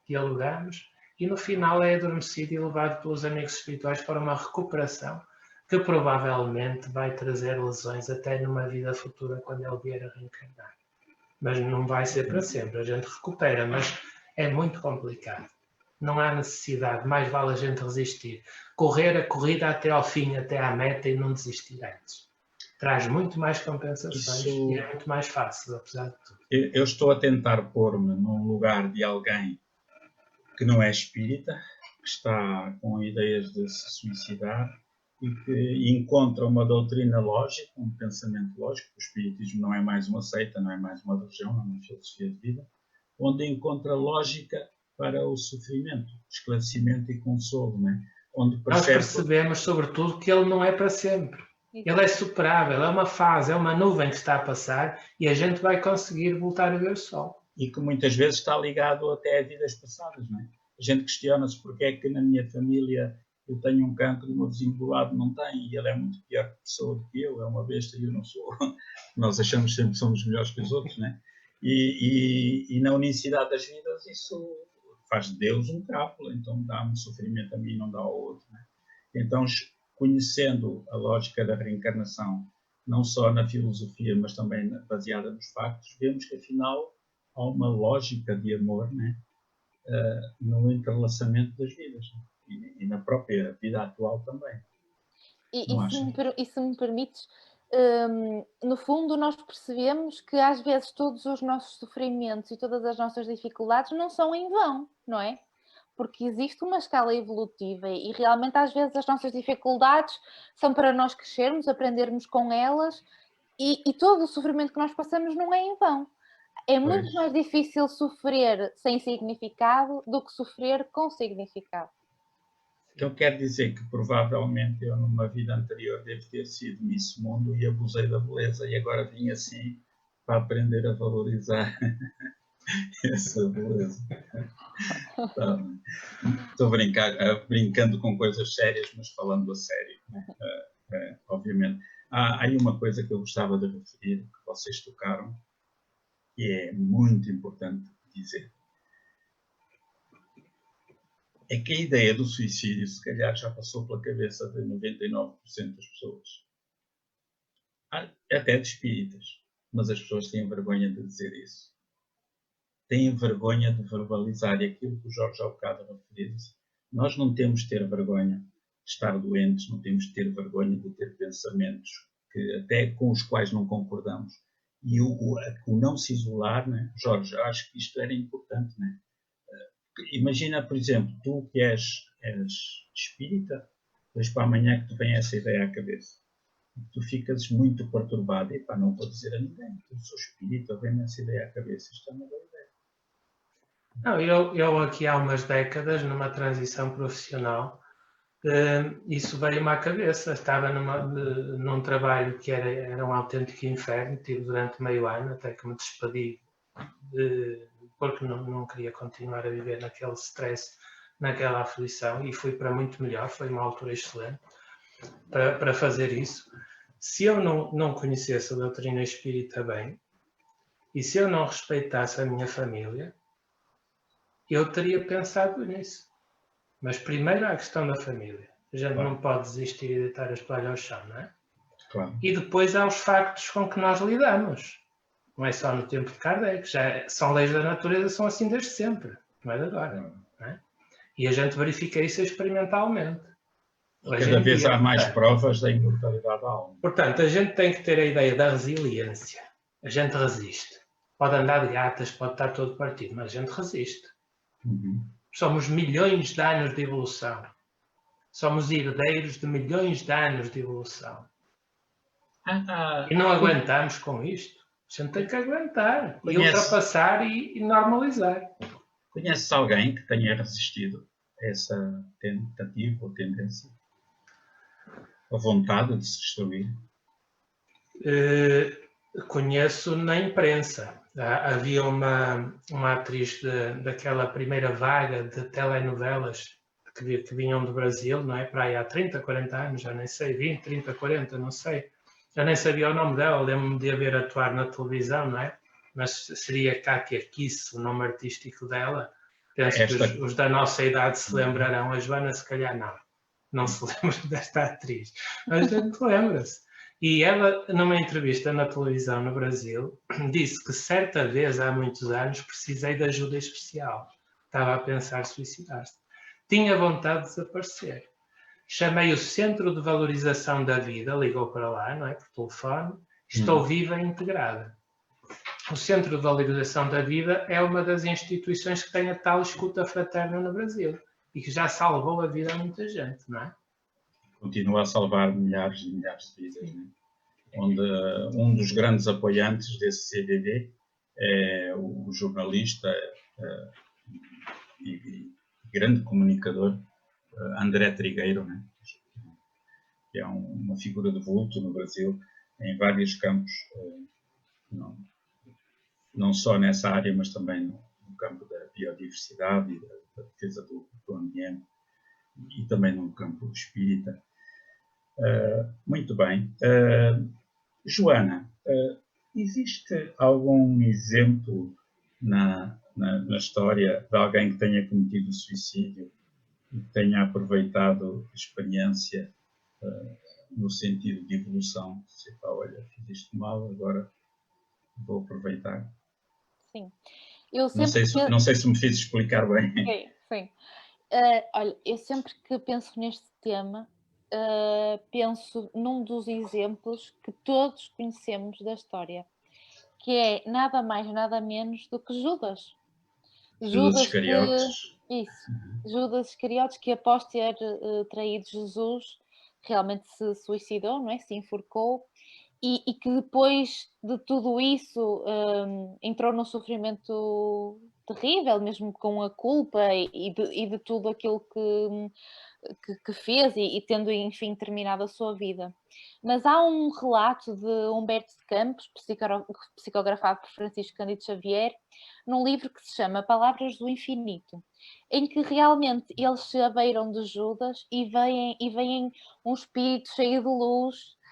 dialogamos, e no final é adormecido e levado pelos amigos espirituais para uma recuperação que provavelmente vai trazer lesões até numa vida futura, quando ele vier a reencarnar. Mas não vai ser para sempre, a gente recupera, mas é muito complicado. Não há necessidade, mais vale a gente resistir. Correr a corrida até ao fim, até à meta e não desistir antes. Traz muito mais compensações e é muito mais fácil, apesar de tudo. Eu estou a tentar pôr-me num lugar de alguém que não é espírita, que está com ideias de se suicidar e que encontra uma doutrina lógica, um pensamento lógico. O espiritismo não é mais uma seita, não é mais uma religião, é uma filosofia de vida, onde encontra lógica para o sofrimento, esclarecimento e consolo, né? Onde nós percebemos, sobretudo, que ele não é para sempre. Ele é superável, é uma fase, é uma nuvem que está a passar e a gente vai conseguir voltar a ver o sol. E que muitas vezes está ligado até a vidas passadas, não é? A gente questiona-se porque é que na minha família eu tenho um cancro e o meu vizinho do lado não tem, e ele é muito pior pessoa do que eu, é uma besta e eu não sou. Nós achamos sempre que somos melhores que os outros, não é? E na unicidade das vidas isso faz de Deus um crápula, então dá-me sofrimento a mim e não dá ao outro, não é? Então, conhecendo a lógica da reencarnação, não só na filosofia, mas também baseada nos factos, vemos que afinal há uma lógica de amor, né? No entrelaçamento das vidas, né? E na própria vida atual também. E se me permites, no fundo nós percebemos que às vezes todos os nossos sofrimentos e todas as nossas dificuldades não são em vão, não é? Porque existe uma escala evolutiva e realmente às vezes as nossas dificuldades são para nós crescermos, aprendermos com elas e todo o sofrimento que nós passamos não é em vão. É muito mais difícil sofrer sem significado do que sofrer com significado. Então quer dizer que provavelmente eu numa vida anterior devo ter sido Miss Mundo e abusei da beleza e agora vim assim para aprender a valorizar essa beleza. Estou brincando com coisas sérias, mas falando a sério, né? Obviamente. Há aí uma coisa que eu gostava de referir, que vocês tocaram, que é muito importante dizer. É que a ideia do suicídio, se calhar, já passou pela cabeça de 99% das pessoas. Até de espíritas. Mas as pessoas têm vergonha de dizer isso. Têm vergonha de verbalizar. E aquilo que o Jorge há bocado referiu-se. Nós não temos de ter vergonha de estar doentes, não temos de ter vergonha de ter pensamentos que, até com os quais não concordamos. E o não se isolar, né? Jorge, acho que isto era importante, né? Imagina, por exemplo, tu que és espírita, depois para amanhã que te vem essa ideia à cabeça. Tu ficas muito perturbado. E pá, não vou dizer a ninguém, eu sou espírita, vem-me essa ideia à cabeça. Isto é uma boa ideia. Não, eu aqui há umas décadas, numa transição profissional, isso veio-me à cabeça. Estava num trabalho que era um autêntico inferno, tive durante meio ano, até que me despedi, porque não queria continuar a viver naquele stress, naquela aflição, e fui para muito melhor, foi uma altura excelente para fazer isso. Se eu não conhecesse a doutrina espírita bem, e se eu não respeitasse a minha família, eu teria pensado nisso. Mas primeiro há a questão da família. A gente não pode desistir e deitar as toalhas ao chão, não é? Claro. E depois há os factos com que nós lidamos. Não é só no tempo de Kardec, são leis da natureza, são assim desde sempre, não é de agora. Não é? E a gente verifica isso experimentalmente. Cada vez há mais provas da imortalidade da alma. Portanto, a gente tem que ter a ideia da resiliência. A gente resiste. Pode andar de gatas, pode estar todo partido, mas a gente resiste. Somos milhões de anos de evolução. Somos herdeiros de milhões de anos de evolução. E não aguentamos com isto. A gente tem que aguentar e ultrapassar e normalizar. Conheces alguém que tenha resistido a essa tentativa ou tendência? A vontade de se destruir? Conheço na imprensa. Havia uma atriz daquela primeira vaga de telenovelas que vinham do Brasil, não é? Para aí há 30, 40 anos, já nem sei, 20, 30, 40, não sei. Já nem sabia o nome dela, lembro-me de a ver atuar na televisão, não é? Mas seria Kátia Kiss, o nome artístico dela. Penso que os da nossa idade se lembrarão, a Joana se calhar não se lembra desta atriz, mas a gente lembra-se. E ela, numa entrevista na televisão no Brasil, disse que certa vez, há muitos anos, precisei de ajuda especial. Estava a pensar suicidar-se. Tinha vontade de desaparecer. Chamei o Centro de Valorização da Vida, ligou para lá, não é, por telefone, estou viva e integrada. O Centro de Valorização da Vida é uma das instituições que tem a tal escuta fraterna no Brasil e que já salvou a vida a muita gente, não é? Continua a salvar milhares e milhares de vidas, né? Onde um dos grandes apoiantes desse CVV é o jornalista e grande comunicador André Trigueiro, né? Que é uma figura de vulto no Brasil em vários campos, não só nessa área, mas também no campo da biodiversidade e da defesa do ambiente e também no campo espírita. Muito bem. Joana, existe algum exemplo na história de alguém que tenha cometido suicídio e que tenha aproveitado a experiência no sentido de evolução? Olha, fiz isto mal, agora vou aproveitar. Sim. Não sei se me fiz explicar bem. Sim. Olha, eu sempre que penso neste tema, penso num dos exemplos que todos conhecemos da história, que é nada mais, nada menos do que Judas. Judas Iscariotes. Judas Iscariotes, que após ter traído Jesus, realmente se suicidou, não é? Se enforcou. E que depois de tudo isso entrou num sofrimento terrível, mesmo com a culpa e de tudo aquilo que fez e tendo, enfim, terminado a sua vida. Mas há um relato de Humberto de Campos, psicografado por Francisco Cândido Xavier, num livro que se chama Palavras do Infinito, em que realmente eles se abeiram de Judas e veem um espírito cheio de luz,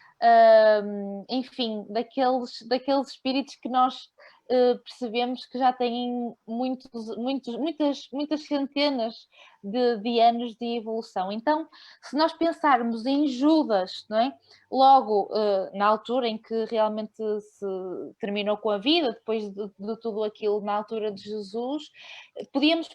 enfim, daqueles espíritos que nós percebemos que já têm muitas centenas de anos de evolução. Então, se nós pensarmos em Judas, não é? Logo na altura em que realmente se terminou com a vida, depois de tudo aquilo, na altura de Jesus, podíamos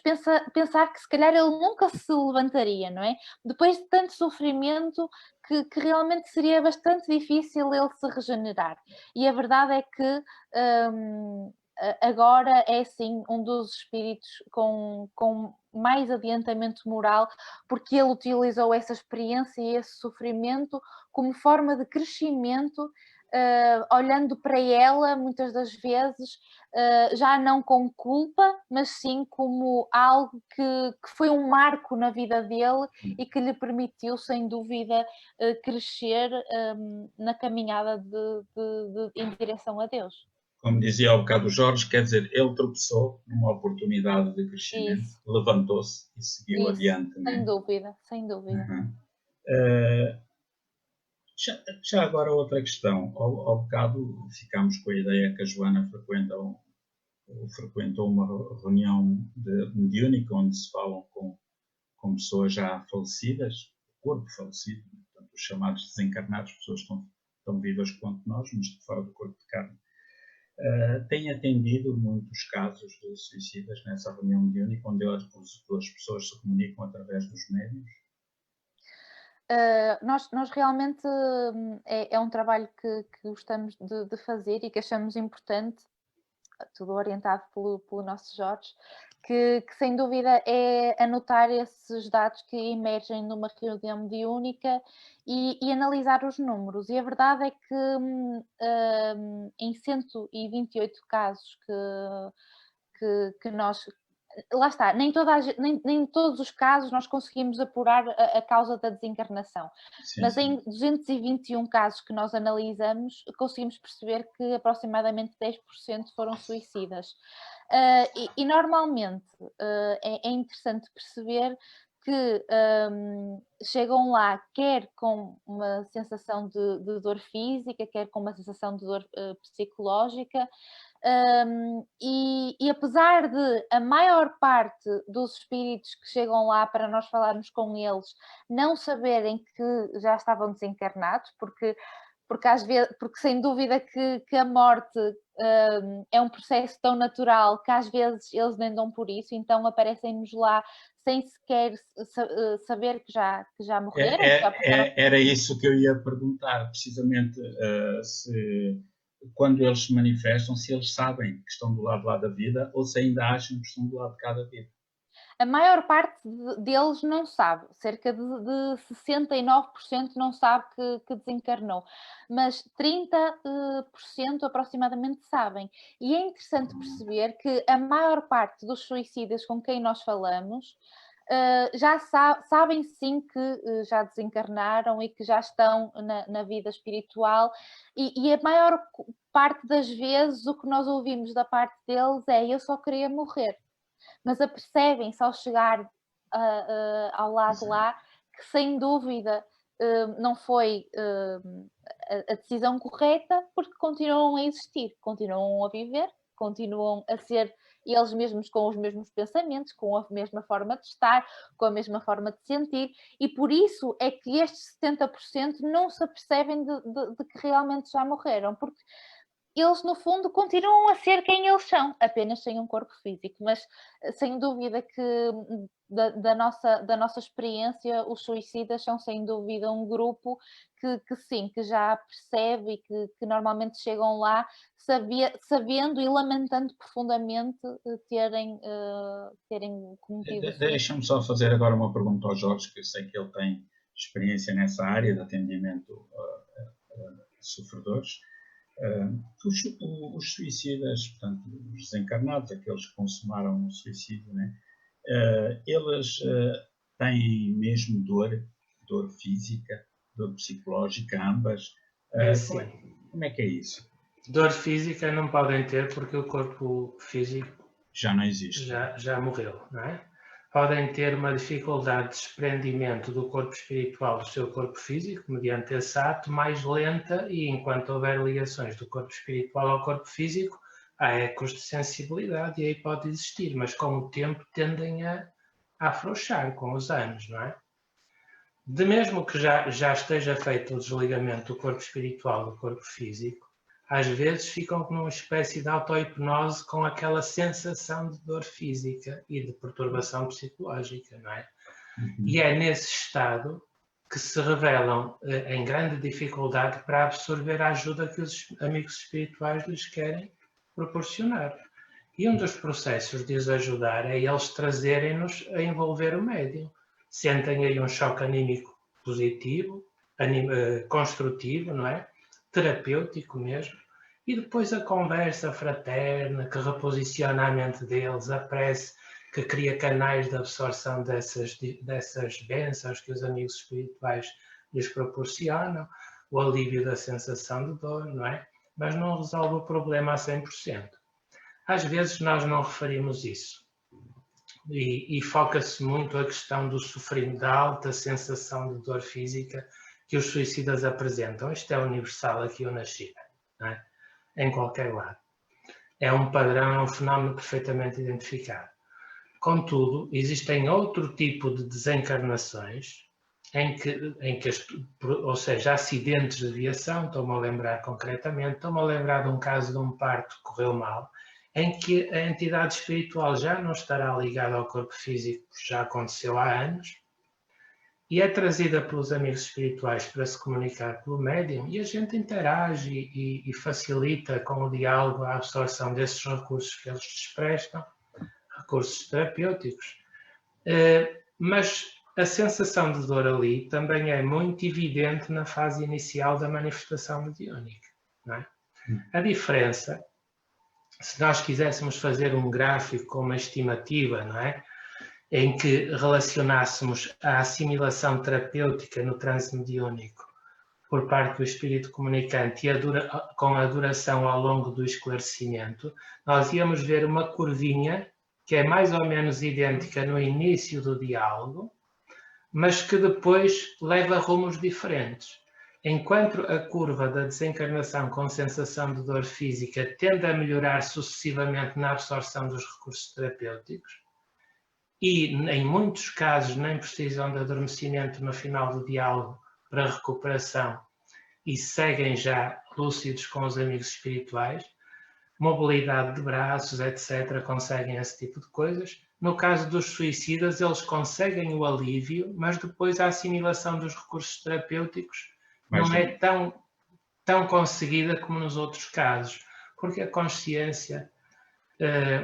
pensar que se calhar ele nunca se levantaria, não é? Depois de tanto sofrimento, que realmente seria bastante difícil ele se regenerar. E a verdade é que agora é sim um dos espíritos com mais adiantamento moral, porque ele utilizou essa experiência e esse sofrimento como forma de crescimento olhando para ela, muitas das vezes, já não com culpa, mas sim como algo que foi um marco na vida dele e que lhe permitiu, sem dúvida, crescer na caminhada em direção a Deus. Como dizia ao bocado o Jorge, quer dizer, ele tropeçou numa oportunidade de crescimento, levantou-se e seguiu adiante. Sem dúvida, sem dúvida. Já agora outra questão. Ao bocado ficámos com a ideia que a Joana frequentou uma reunião mediúnica onde se falam com pessoas já falecidas, corpo falecido, portanto, os chamados desencarnados, pessoas que estão vivas quanto nós, mas fora do corpo de carne. Tem atendido muitos casos de suicidas nessa reunião mediúnica, onde as pessoas se comunicam através dos médiuns? Nós realmente é um trabalho que gostamos de fazer e que achamos importante, tudo orientado pelo nosso Jorge, que sem dúvida é anotar esses dados que emergem numa reunião mediúnica e analisar os números. E a verdade é que em 128 casos que nós... Lá está, nem todos os casos nós conseguimos apurar a causa da desencarnação, mas em 221 casos que nós analisamos, conseguimos perceber que aproximadamente 10% foram suicidas. E normalmente é interessante perceber que chegam lá quer com uma sensação de dor física, quer com uma sensação de dor psicológica, e apesar de a maior parte dos espíritos que chegam lá para nós falarmos com eles não saberem que já estavam desencarnados, porque sem dúvida que a morte é um processo tão natural que às vezes eles nem dão por isso, então aparecem-nos lá sem sequer saber que já morreram. Era isso que eu ia perguntar, precisamente, quando eles se manifestam, se eles sabem que estão do lado lá da vida ou se ainda acham que estão do lado de cada vida. A maior parte deles não sabe, cerca de 69% não sabe que desencarnou, mas 30% aproximadamente sabem. E é interessante perceber que a maior parte dos suicidas com quem nós falamos já sabem sim que já desencarnaram e que já estão na vida espiritual, e a maior parte das vezes o que nós ouvimos da parte deles é: eu só queria morrer. Mas apercebem-se ao chegar ao lado lá que sem dúvida não foi a decisão correta, porque continuam a existir, continuam a viver, continuam a ser eles mesmos com os mesmos pensamentos, com a mesma forma de estar, com a mesma forma de sentir, e por isso é que estes 70% não se apercebem de que realmente já morreram, porque eles, no fundo, continuam a ser quem eles são, apenas sem um corpo físico. Mas, sem dúvida que, da nossa experiência, os suicidas são, sem dúvida, um grupo que já percebe e que normalmente chegam lá sabendo e lamentando profundamente terem cometido... Deixa-me só fazer agora uma pergunta ao Jorge, que eu sei que ele tem experiência nessa área de atendimento a sofredores. Os suicidas, portanto, os desencarnados, aqueles que consumaram o suicídio, né? Eles têm mesmo dor física, dor psicológica, ambas. Como é que é isso? Dor física não podem ter porque o corpo físico já não existe. Já morreu, não é? Podem ter uma dificuldade de desprendimento do corpo espiritual do seu corpo físico, mediante esse ato, mais lenta, e enquanto houver ligações do corpo espiritual ao corpo físico, há ecos de sensibilidade e aí pode existir, mas com o tempo tendem a afrouxar com os anos, não é? De mesmo que já esteja feito o desligamento do corpo espiritual do corpo físico, às vezes ficam com uma espécie de auto-hipnose com aquela sensação de dor física e de perturbação psicológica, não é? E é nesse estado que se revelam em grande dificuldade para absorver a ajuda que os amigos espirituais lhes querem proporcionar. E um dos processos de os ajudar é eles trazerem-nos a envolver o médium. Sentem aí um choque anímico positivo, construtivo, não é? terapêutico mesmo, e depois a conversa fraterna que reposiciona a mente deles, a prece que cria canais de absorção dessas bênçãos que os amigos espirituais lhes proporcionam, o alívio da sensação de dor, não é? Mas não resolve o problema a 100%. Às vezes nós não referimos isso. E foca-se muito a questão do sofrimento, da alta sensação de dor física que os suicidas apresentam. Isto é universal aqui ou na China, não é? Em qualquer lado. É um padrão, é um fenómeno perfeitamente identificado. Contudo, existem outro tipo de desencarnações em que ou seja, acidentes de viação, estou-me a lembrar concretamente, estou-me a lembrar de um caso de um parto que correu mal, em que a entidade espiritual já não estará ligada ao corpo físico, já aconteceu há anos, e é trazida pelos amigos espirituais para se comunicar pelo médium, e a gente interage e facilita com o diálogo a absorção desses recursos que eles nos prestam, recursos terapêuticos. Mas a sensação de dor ali também é muito evidente na fase inicial da manifestação mediúnica, não é? A diferença, se nós quiséssemos fazer um gráfico com uma estimativa, não é? Em que relacionássemos a assimilação terapêutica no transe mediúnico por parte do espírito comunicante e com a duração ao longo do esclarecimento, nós íamos ver uma curvinha que é mais ou menos idêntica no início do diálogo, mas que depois leva rumos diferentes. Enquanto a curva da desencarnação com sensação de dor física tende a melhorar sucessivamente na absorção dos recursos terapêuticos, e em muitos casos nem precisam de adormecimento no final do diálogo para recuperação e seguem já lúcidos com os amigos espirituais, mobilidade de braços, etc., conseguem esse tipo de coisas. No caso dos suicidas, eles conseguem o alívio, mas depois a assimilação dos recursos terapêuticos não é tão conseguida como nos outros casos, porque a consciência,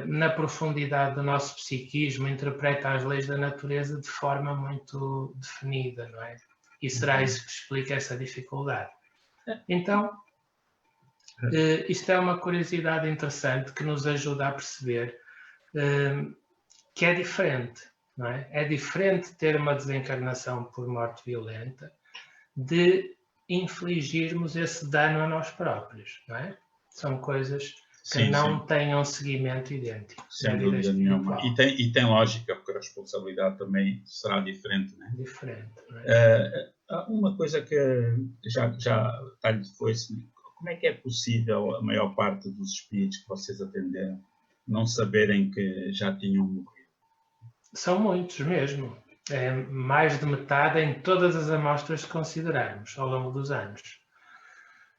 na profundidade do nosso psiquismo, interpreta as leis da natureza de forma muito definida, não é? E será isso que explica essa dificuldade. Então, isto é uma curiosidade interessante que nos ajuda a perceber que é diferente, não é? É diferente ter uma desencarnação por morte violenta de infligirmos esse dano a nós próprios, não é? São coisas que não têm um seguimento idêntico. Sem dúvida nenhuma. E tem lógica, porque a responsabilidade também será diferente, não é? Diferente, não é? Uma coisa que já está-lhe foi, como é que é possível a maior parte dos espíritos que vocês atenderam não saberem que já tinham morrido? São muitos mesmo. É mais de metade em todas as amostras que considerarmos ao longo dos anos.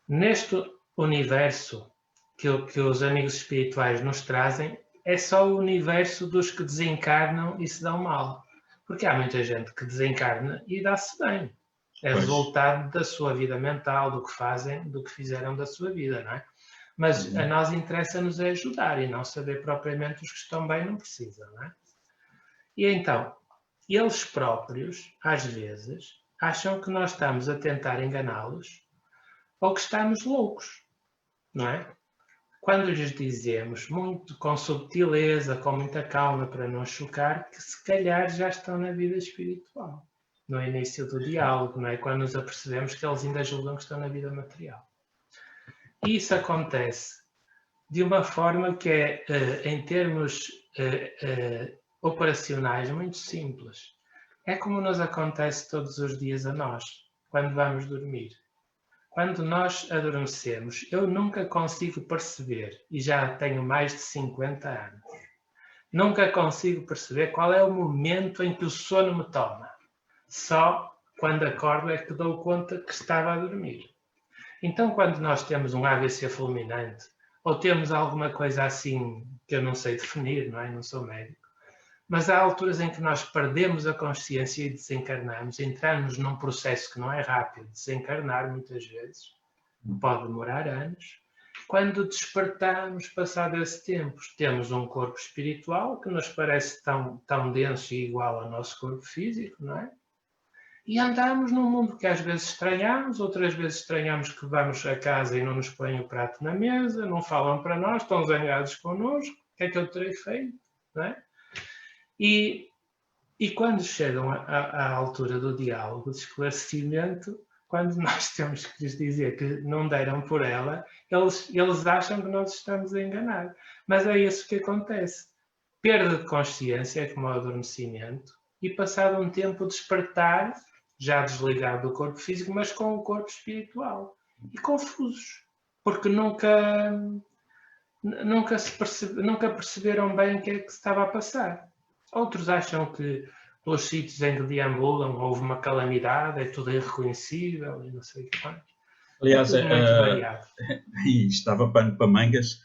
Neste universo que os amigos espirituais nos trazem, é só o universo dos que desencarnam e se dão mal. Porque há muita gente que desencarna e dá-se bem. É resultado da sua vida mental, do que fazem, do que fizeram da sua vida, não é? Mas a nós interessa-nos é ajudar e não saber propriamente os que estão bem não precisam, não é? E então, eles próprios, às vezes, acham que nós estamos a tentar enganá-los ou que estamos loucos, não é? Quando lhes dizemos, muito com subtileza, com muita calma, para não chocar, que se calhar já estão na vida espiritual, no início do diálogo, não é? Quando nos apercebemos que eles ainda julgam que estão na vida material. E isso acontece de uma forma que é, em termos operacionais, muito simples. É como nos acontece todos os dias a nós, quando vamos dormir. Quando nós adormecemos, eu nunca consigo perceber, e já tenho mais de 50 anos, nunca consigo perceber qual é o momento em que o sono me toma. Só quando acordo é que dou conta que estava a dormir. Então, quando nós temos um AVC fulminante, ou temos alguma coisa assim que eu não sei definir, não é? Não sou médico, mas há alturas em que nós perdemos a consciência e desencarnamos, entramos num processo que não é rápido, desencarnar muitas vezes, pode demorar anos. Quando despertamos, passado esse tempo, temos um corpo espiritual que nos parece tão denso e igual ao nosso corpo físico, não é? E andamos num mundo que às vezes estranhamos, outras vezes estranhamos que vamos a casa e não nos põem o prato na mesa, não falam para nós, estão zangados connosco, o que é que eu terei feito? Não é? E quando chegam à altura do diálogo, do esclarecimento, quando nós temos que lhes dizer que não deram por ela, eles acham que nós estamos a enganar. Mas é isso que acontece. Perda de consciência é como o adormecimento e passado um tempo despertar, já desligado do corpo físico, mas com o corpo espiritual. E confusos, porque nunca perceberam bem o que é que se estava a passar. Outros acham que pelos sítios em que deambulam houve uma calamidade, é tudo irreconhecível e não sei o que mais. Aliás, é tudo muito variado. Estava pano para mangas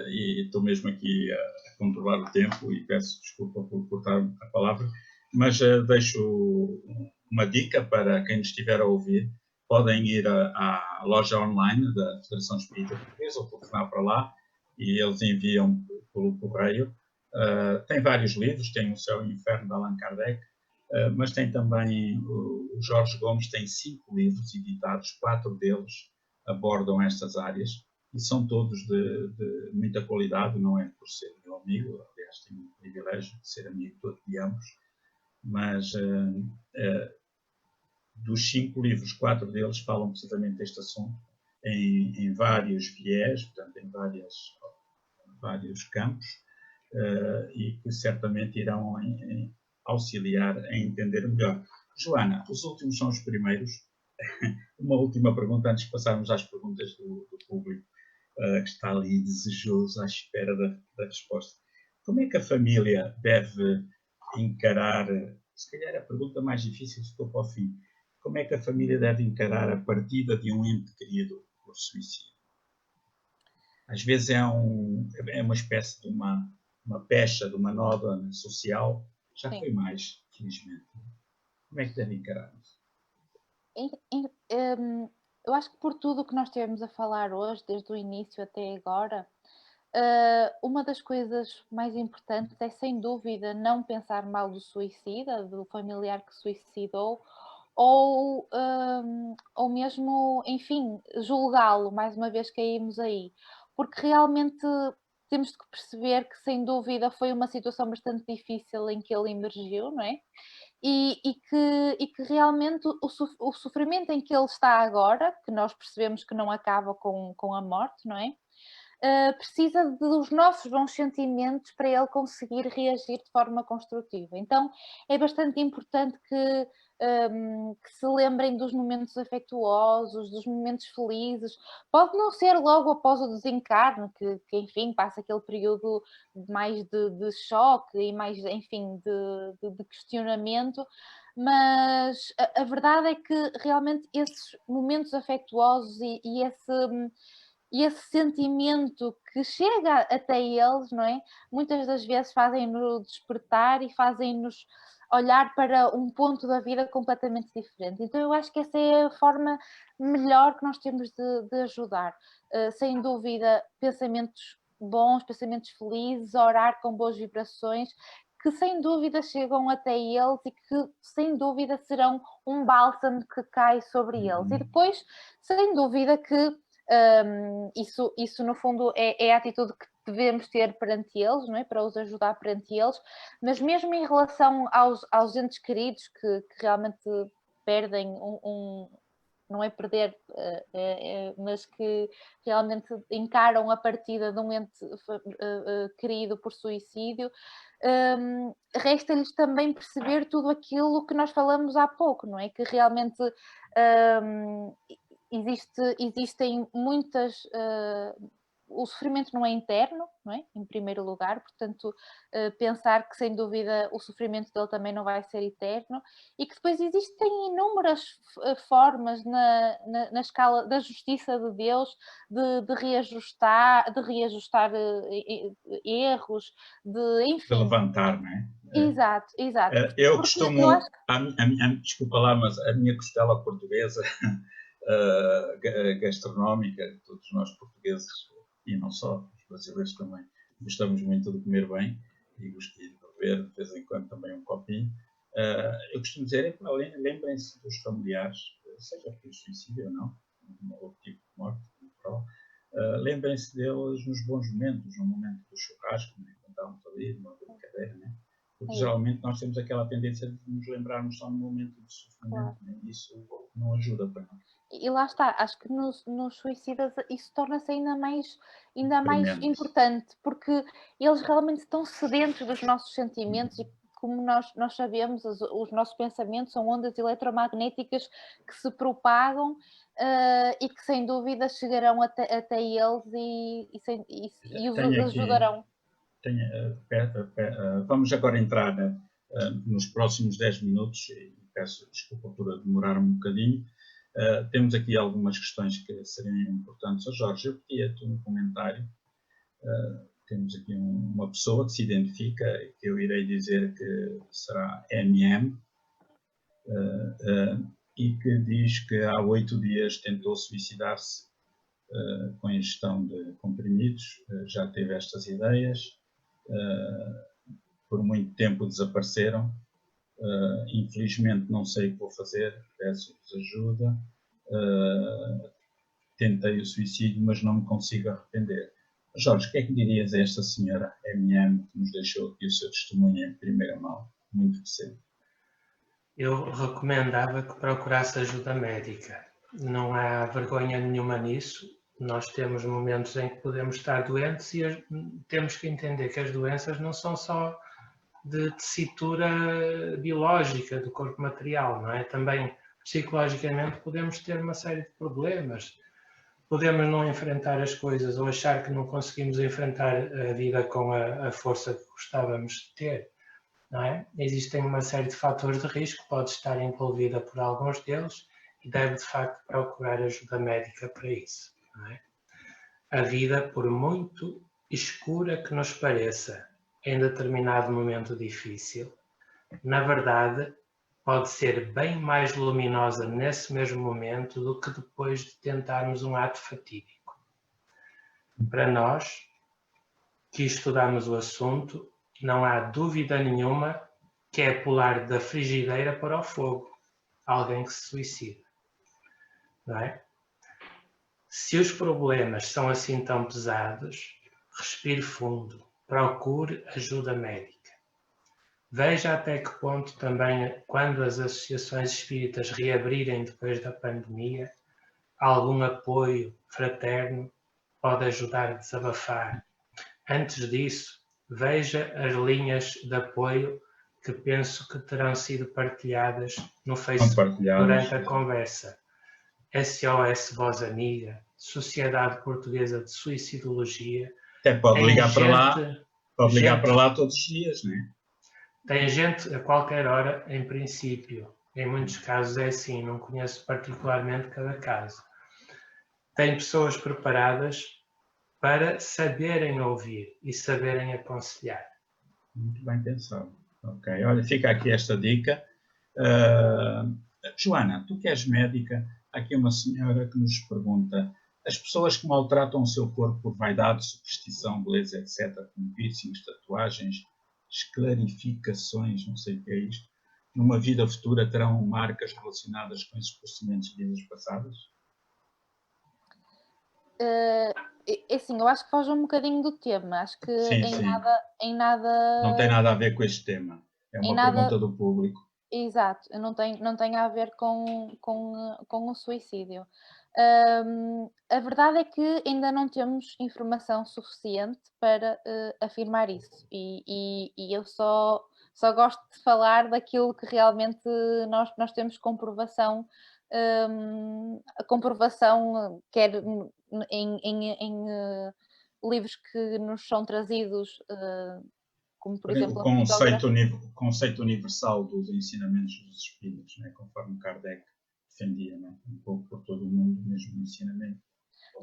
e estou mesmo aqui a controlar o tempo e peço desculpa por cortar a palavra, mas deixo uma dica para quem nos estiver a ouvir. Podem ir à loja online da Federação Espírita Portuguesa ou telefonar para lá e eles enviam pelo correio. Tem vários livros, tem O Céu e o Inferno de Allan Kardec, mas tem também, o Jorge Gomes tem 5 livros editados, 4 deles abordam estas áreas e são todos de muita qualidade, não é por ser meu amigo, aliás tenho o privilégio de ser amigo de ambos, mas dos 5 livros, 4 deles falam precisamente deste assunto em vários viés, portanto em vários campos, e que certamente irão auxiliar a entender melhor. Joana, os últimos são os primeiros. Uma última pergunta antes de passarmos às perguntas do público, que está ali desejoso à espera da resposta. Como é que a família deve encarar, se calhar a pergunta mais difícil ficou para o fim, como é que a família deve encarar a partida de um ente querido por suicídio? Às vezes é uma espécie de uma pecha, de uma nódoa social. Já Sim. Foi mais, felizmente. Como é que deve encarar isso? Eu acho que por tudo o que nós tivemos a falar hoje, desde o início até agora, uma das coisas mais importantes é, sem dúvida, não pensar mal do suicida, do familiar que suicidou, ou mesmo, enfim, julgá-lo, mais uma vez caímos aí. Porque realmente temos que perceber que, sem dúvida, foi uma situação bastante difícil em que ele emergiu, não é? E que realmente o sofrimento em que ele está agora, que nós percebemos que não acaba com a morte, não é? Precisa dos nossos bons sentimentos para ele conseguir reagir de forma construtiva. Então é bastante importante que se lembrem dos momentos afetuosos, dos momentos felizes. Pode não ser logo após o desencarne, que enfim, passa aquele período mais de choque e mais, enfim, de questionamento, mas a verdade é que realmente esses momentos afetuosos e esse sentimento que chega até eles, não é? Muitas das vezes fazem-nos despertar e fazem-nos olhar para um ponto da vida completamente diferente. Então eu acho que essa é a forma melhor que nós temos de ajudar. Sem dúvida, pensamentos bons, pensamentos felizes, orar com boas vibrações, que sem dúvida chegam até eles e que sem dúvida serão um bálsamo que cai sobre eles. E depois, sem dúvida que isso no fundo é a atitude que devemos ter perante eles, não é? Para os ajudar perante eles, mas mesmo em relação aos entes queridos que realmente perdem não é perder, mas que realmente encaram a partida de um ente querido por suicídio, resta-lhes também perceber tudo aquilo que nós falamos há pouco, não é? Que realmente existem muitas. O sofrimento não é interno, não é? Em primeiro lugar, portanto, pensar que sem dúvida o sofrimento dele também não vai ser eterno e que depois existem inúmeras formas na escala da justiça de Deus de reajustar erros, enfim. De levantar, não é? Exato. Eu costumo, desculpa lá, mas a minha costela portuguesa gastronómica, todos nós portugueses e não só, os brasileiros também gostamos muito de comer bem e de beber de vez em quando também um copinho. Eu costumo dizer, lembrem-se dos familiares, seja por suicídio ou não, ou tipo de morte, lembrem-se deles nos bons momentos, no momento do churrasco, né? Quando estávamos ali, numa brincadeira, né? Porque geralmente nós temos aquela tendência de nos lembrarmos só no momento de sofrimento, né? Isso não ajuda para nós. E lá está, acho que nos suicidas isso torna-se ainda mais importante, porque eles realmente estão sedentos dos nossos sentimentos e como nós sabemos, os nossos pensamentos são ondas eletromagnéticas que se propagam e que sem dúvida chegarão até eles e os ajudarão. Vamos agora entrar nos próximos 10 minutos, e peço desculpa por demorar um bocadinho. Temos aqui algumas questões que seriam importantes. Jorge, eu pedi-te um comentário. Temos aqui uma pessoa que se identifica, que eu irei dizer que será MM, e que diz que há 8 dias tentou suicidar-se com a ingestão de comprimidos, já teve estas ideias, por muito tempo desapareceram. Infelizmente não sei o que vou fazer, peço-vos ajuda. Tentei o suicídio, mas não me consigo arrepender. Jorge, o que é que dirias a esta senhora MM que nos deixou aqui o seu testemunho em primeira mão, muito recente? Eu recomendava que procurasse ajuda médica. Não há vergonha nenhuma nisso. Nós temos momentos em que podemos estar doentes e temos que entender que as doenças não são só de tessitura biológica do corpo material, não é? Também psicologicamente podemos ter uma série de problemas. Podemos não enfrentar as coisas ou achar que não conseguimos enfrentar a vida com a força que gostávamos de ter, não é? Existem uma série de fatores de risco, pode estar envolvida por alguns deles e deve de facto procurar ajuda médica para isso, não é? A vida, por muito escura que nos pareça em determinado momento difícil, na verdade pode ser bem mais luminosa nesse mesmo momento do que depois de tentarmos um ato fatídico. Para nós, que estudamos o assunto, não há dúvida nenhuma que é pular da frigideira para o fogo alguém que se suicida, não é? Se os problemas são assim tão pesados, respire fundo, procure ajuda médica. Veja até que ponto também, quando as associações espíritas reabrirem depois da pandemia, algum apoio fraterno pode ajudar a desabafar. Antes disso, veja as linhas de apoio que penso que terão sido partilhadas no Facebook durante a conversa. SOS Voz Amiga, Sociedade Portuguesa de Suicidologia. Até pode ligar para lá todos os dias, não é? Tem gente a qualquer hora, em princípio. Em muitos casos é assim, não conheço particularmente cada caso. Tem pessoas preparadas para saberem ouvir e saberem aconselhar. Muito bem pensado. Ok, olha, fica aqui esta dica. Joana, tu que és médica, há aqui uma senhora que nos pergunta: as pessoas que maltratam o seu corpo por vaidade, superstição, beleza, etc., com piercings, tatuagens, esclarificações, não sei o que é isto, numa vida futura terão marcas relacionadas com esses procedimentos de vidas passadas? Assim, eu acho que foge um bocadinho do tema. Acho que em nada... Não tem nada a ver com este tema. É uma pergunta do público. Exato, não tem a ver com o suicídio. A verdade é que ainda não temos informação suficiente para afirmar isso e eu só gosto de falar daquilo que realmente nós temos comprovação, a comprovação quer em livros que nos são trazidos, como por exemplo o conceito universal dos ensinamentos dos espíritos, né? Conforme Kardec defendia, né? Um pouco por todo o mundo, mesmo o ensinamento.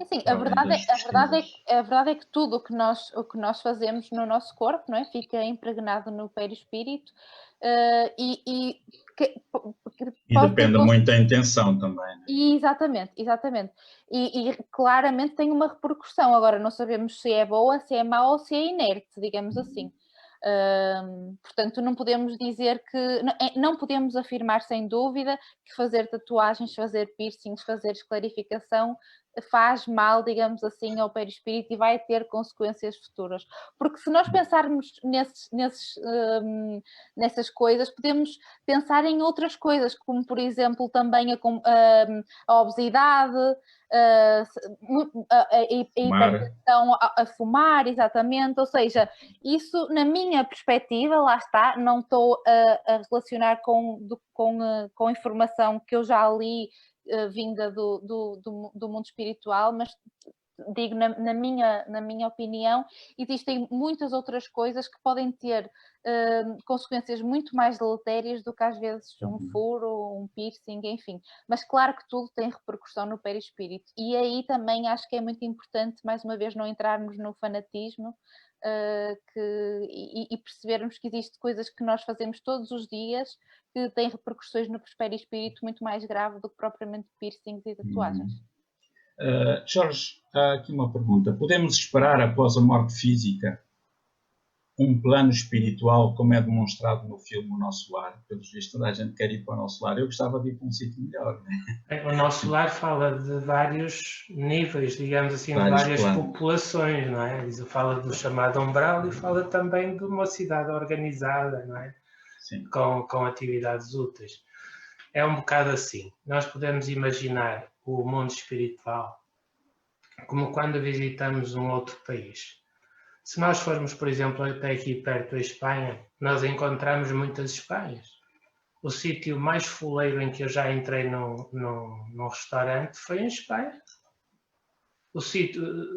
Assim, a verdade é que tudo o que nós fazemos no nosso corpo, não é? Fica impregnado no perispírito e depende muito da intenção também. Né? Exatamente. E claramente tem uma repercussão. Agora, não sabemos se é boa, se é má ou se é inerte, digamos assim. Portanto, não podemos dizer que... Não podemos afirmar sem dúvida que fazer tatuagens, fazer piercings, fazer esclarificação faz mal, digamos assim, ao perispírito e vai ter consequências futuras. Porque se nós pensarmos nessas coisas, podemos pensar em outras coisas, como por exemplo também a obesidade, a hipertensão, a fumar, exatamente. Ou seja, isso na minha perspectiva, lá está, não estou a relacionar com informação que eu já li vinda do mundo espiritual, mas digo, na minha opinião, existem muitas outras coisas que podem ter consequências muito mais deletérias do que às vezes um furo, um piercing, enfim. Mas claro que tudo tem repercussão no perispírito. E aí também acho que é muito importante, mais uma vez, não entrarmos no fanatismo e percebermos que existem coisas que nós fazemos todos os dias que têm repercussões no perispírito muito mais grave do que propriamente piercings e tatuagens. Jorge, há aqui uma pergunta. Podemos esperar, após a morte física, um plano espiritual, como é demonstrado no filme O Nosso Lar? Pelos vistos, toda a gente quer ir para o Nosso Lar. Eu gostava de ir para um sítio melhor. O Nosso Lar fala de vários níveis, digamos assim, de várias populações, não é? Fala do chamado umbral e fala também de uma cidade organizada, não é? Sim. Com atividades úteis. É um bocado assim. Nós podemos imaginar o mundo espiritual como quando visitamos um outro país. Se nós formos, por exemplo, até aqui perto da Espanha, nós encontramos muitas Espanhas. O sítio mais fuleiro em que eu já entrei num restaurante foi em Espanha.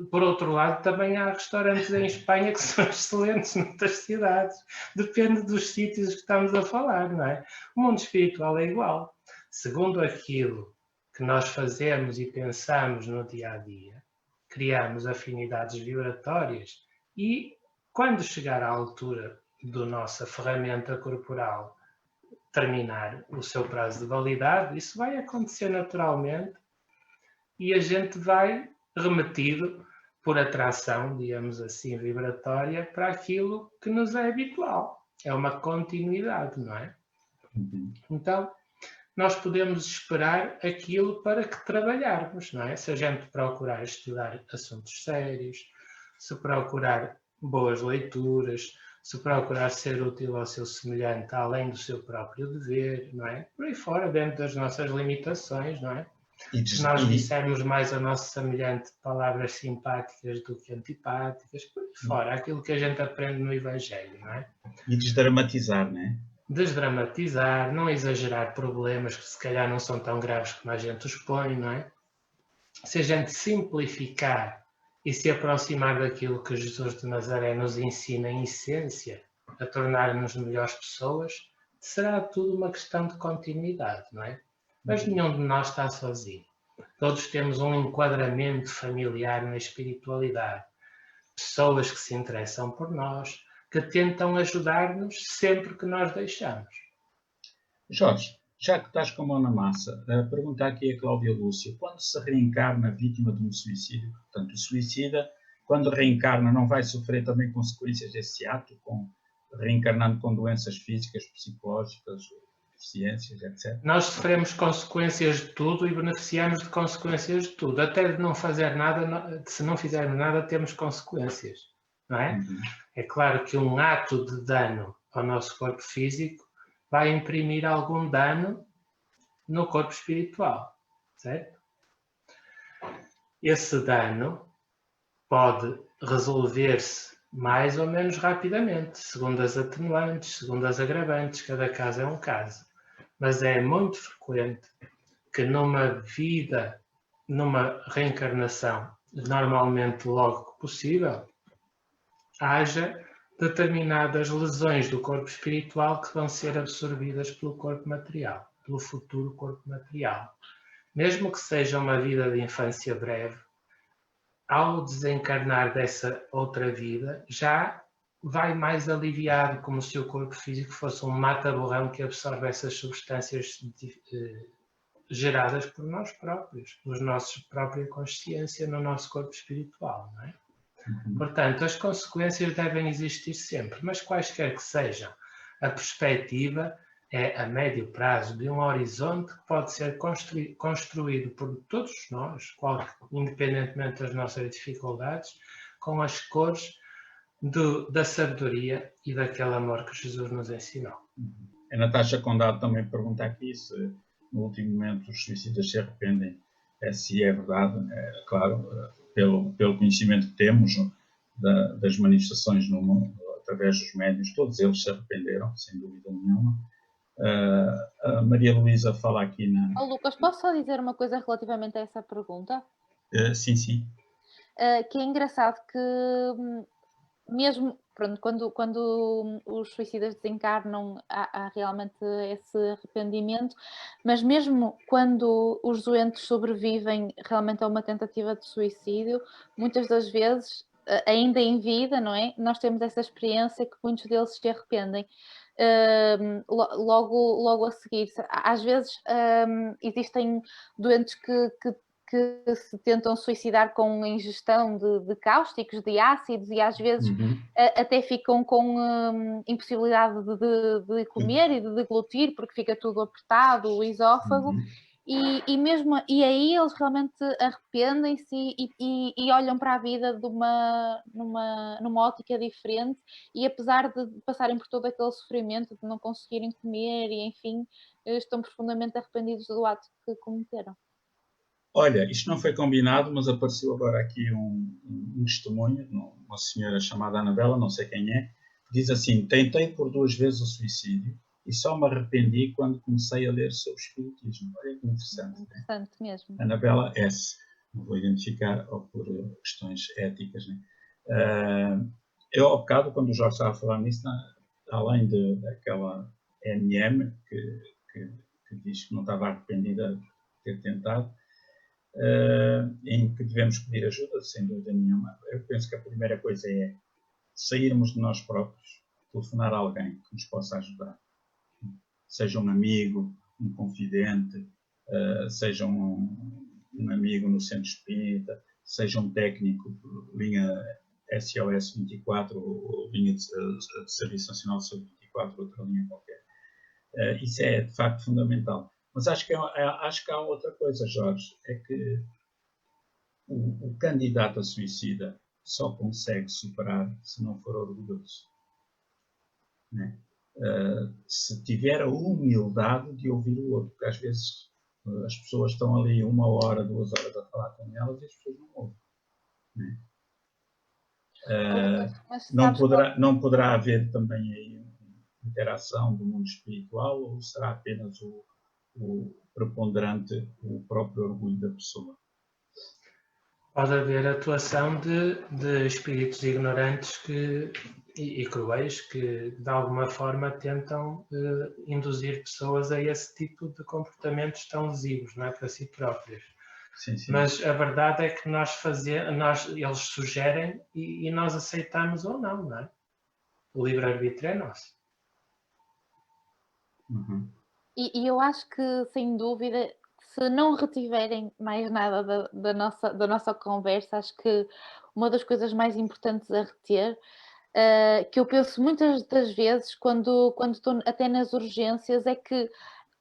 Por outro lado, também há restaurantes em Espanha que são excelentes noutras cidades. Depende dos sítios que estamos a falar, não é? O mundo espiritual é igual. Segundo aquilo que nós fazemos e pensamos no dia a dia, criamos afinidades vibratórias e, quando chegar à altura da nossa ferramenta corporal terminar o seu prazo de validade, isso vai acontecer naturalmente e a gente vai remetido por atração, digamos assim, vibratória para aquilo que nos é habitual. É uma continuidade, não é? Então, nós podemos esperar aquilo para que trabalharmos, não é? Se a gente procurar estudar assuntos sérios, se procurar boas leituras, se procurar ser útil ao seu semelhante além do seu próprio dever, não é? Por aí fora, dentro das nossas limitações, não é? Se nós dissermos mais ao nosso semelhante palavras simpáticas do que antipáticas, por aí fora, aquilo que a gente aprende no Evangelho, não é? E desdramatizar, não é? Desdramatizar, não exagerar problemas que se calhar não são tão graves como a gente os põe, não é? Se a gente simplificar e se aproximar daquilo que Jesus de Nazaré nos ensina em essência, a tornar-nos melhores pessoas, será tudo uma questão de continuidade, não é? Mas nenhum de nós está sozinho. Todos temos um enquadramento familiar na espiritualidade. Pessoas que se interessam por nós, que tentam ajudar-nos sempre que nós deixamos. Jorge, já que estás com a mão na massa, a pergunta aqui a Cláudia Lúcia. Quando se reencarna vítima de um suicídio, portanto, o suicida, quando reencarna, não vai sofrer também consequências desse ato, reencarnando com doenças físicas, psicológicas, deficiências, etc? Nós sofremos consequências de tudo e beneficiamos de consequências de tudo. Até de não fazer nada, se não fizermos nada, temos consequências, não é? É claro que um ato de dano ao nosso corpo físico vai imprimir algum dano no corpo espiritual, certo? Esse dano pode resolver-se mais ou menos rapidamente, segundo as atenuantes, segundo as agravantes, cada caso é um caso. Mas é muito frequente que numa vida, numa reencarnação, normalmente logo que possível, haja determinadas lesões do corpo espiritual que vão ser absorvidas pelo corpo material, pelo futuro corpo material. Mesmo que seja uma vida de infância breve, ao desencarnar dessa outra vida, já vai mais aliviado, como se o corpo físico fosse um mata-borrão que absorve essas substâncias geradas por nós próprios, por nossa própria consciência no nosso corpo espiritual, não é? Portanto, as consequências devem existir sempre, mas quaisquer que sejam, a perspectiva é a médio prazo de um horizonte que pode ser construído por todos nós, independentemente das nossas dificuldades, com as cores da sabedoria e daquele amor que Jesus nos ensinou. A Natasha Condado também pergunta aqui se no último momento os suicidas se arrependem. Se é verdade, claro, pelo conhecimento que temos das manifestações no mundo, através dos médios, todos eles se arrependeram, sem dúvida nenhuma. A Maria Luísa fala aqui na... Lucas, posso só dizer uma coisa relativamente a essa pergunta? Sim, sim. Que é engraçado que mesmo quando os suicidas desencarnam há realmente esse arrependimento, mas mesmo quando os doentes sobrevivem realmente a uma tentativa de suicídio, muitas das vezes, ainda em vida, não é? Nós temos essa experiência que muitos deles se arrependem. Logo a seguir, às vezes existem doentes que se tentam suicidar com ingestão de cáusticos, de ácidos, e às vezes até ficam com impossibilidade de comer e de deglutir, porque fica tudo apertado, o esófago, e aí eles realmente arrependem-se e olham para a vida numa ótica diferente, e apesar de passarem por todo aquele sofrimento, de não conseguirem comer, e enfim, estão profundamente arrependidos do ato que cometeram. Olha, isto não foi combinado, mas apareceu agora aqui um testemunho, uma senhora chamada Anabela, não sei quem é, que diz assim: tentei por 2 vezes o suicídio e só me arrependi quando comecei a ler sobre o espiritismo. Olha que interessante. Interessante mesmo. Anabela S. Não vou identificar, ou por questões éticas. Né? Eu, ao bocado, quando o Jorge estava a falar nisso, além daquela MM que diz que não estava arrependida de ter tentado, em que devemos pedir ajuda, sem dúvida nenhuma. Eu penso que a primeira coisa é sairmos de nós próprios, telefonar a alguém que nos possa ajudar. Seja um amigo, um confidente, seja um amigo no centro espírita, seja um técnico, linha SOS 24 ou linha de Serviço Nacional de Saúde 24, outra linha qualquer. Isso é, de facto, fundamental. Mas acho que há outra coisa, Jorge, é que o candidato a suicida só consegue superar se não for orgulhoso. Né? Se tiver a humildade de ouvir o outro, porque às vezes as pessoas estão ali 1 hora, 2 horas a falar com elas e as pessoas não ouvem. Né? Não poderá haver também aí uma interação do mundo espiritual, ou será apenas o preponderante, o próprio orgulho da pessoa? Pode haver atuação de espíritos ignorantes e cruéis que, de alguma forma, tentam induzir pessoas a esse tipo de comportamentos tão lesivos, não é, para si próprios. Sim, sim. Mas a verdade é que eles sugerem e nós aceitamos ou não, não é? O livre-arbítrio é nosso. E eu acho que, sem dúvida, se não retiverem mais nada da nossa conversa, acho que uma das coisas mais importantes a reter, que eu penso muitas das vezes quando estou até nas urgências, é que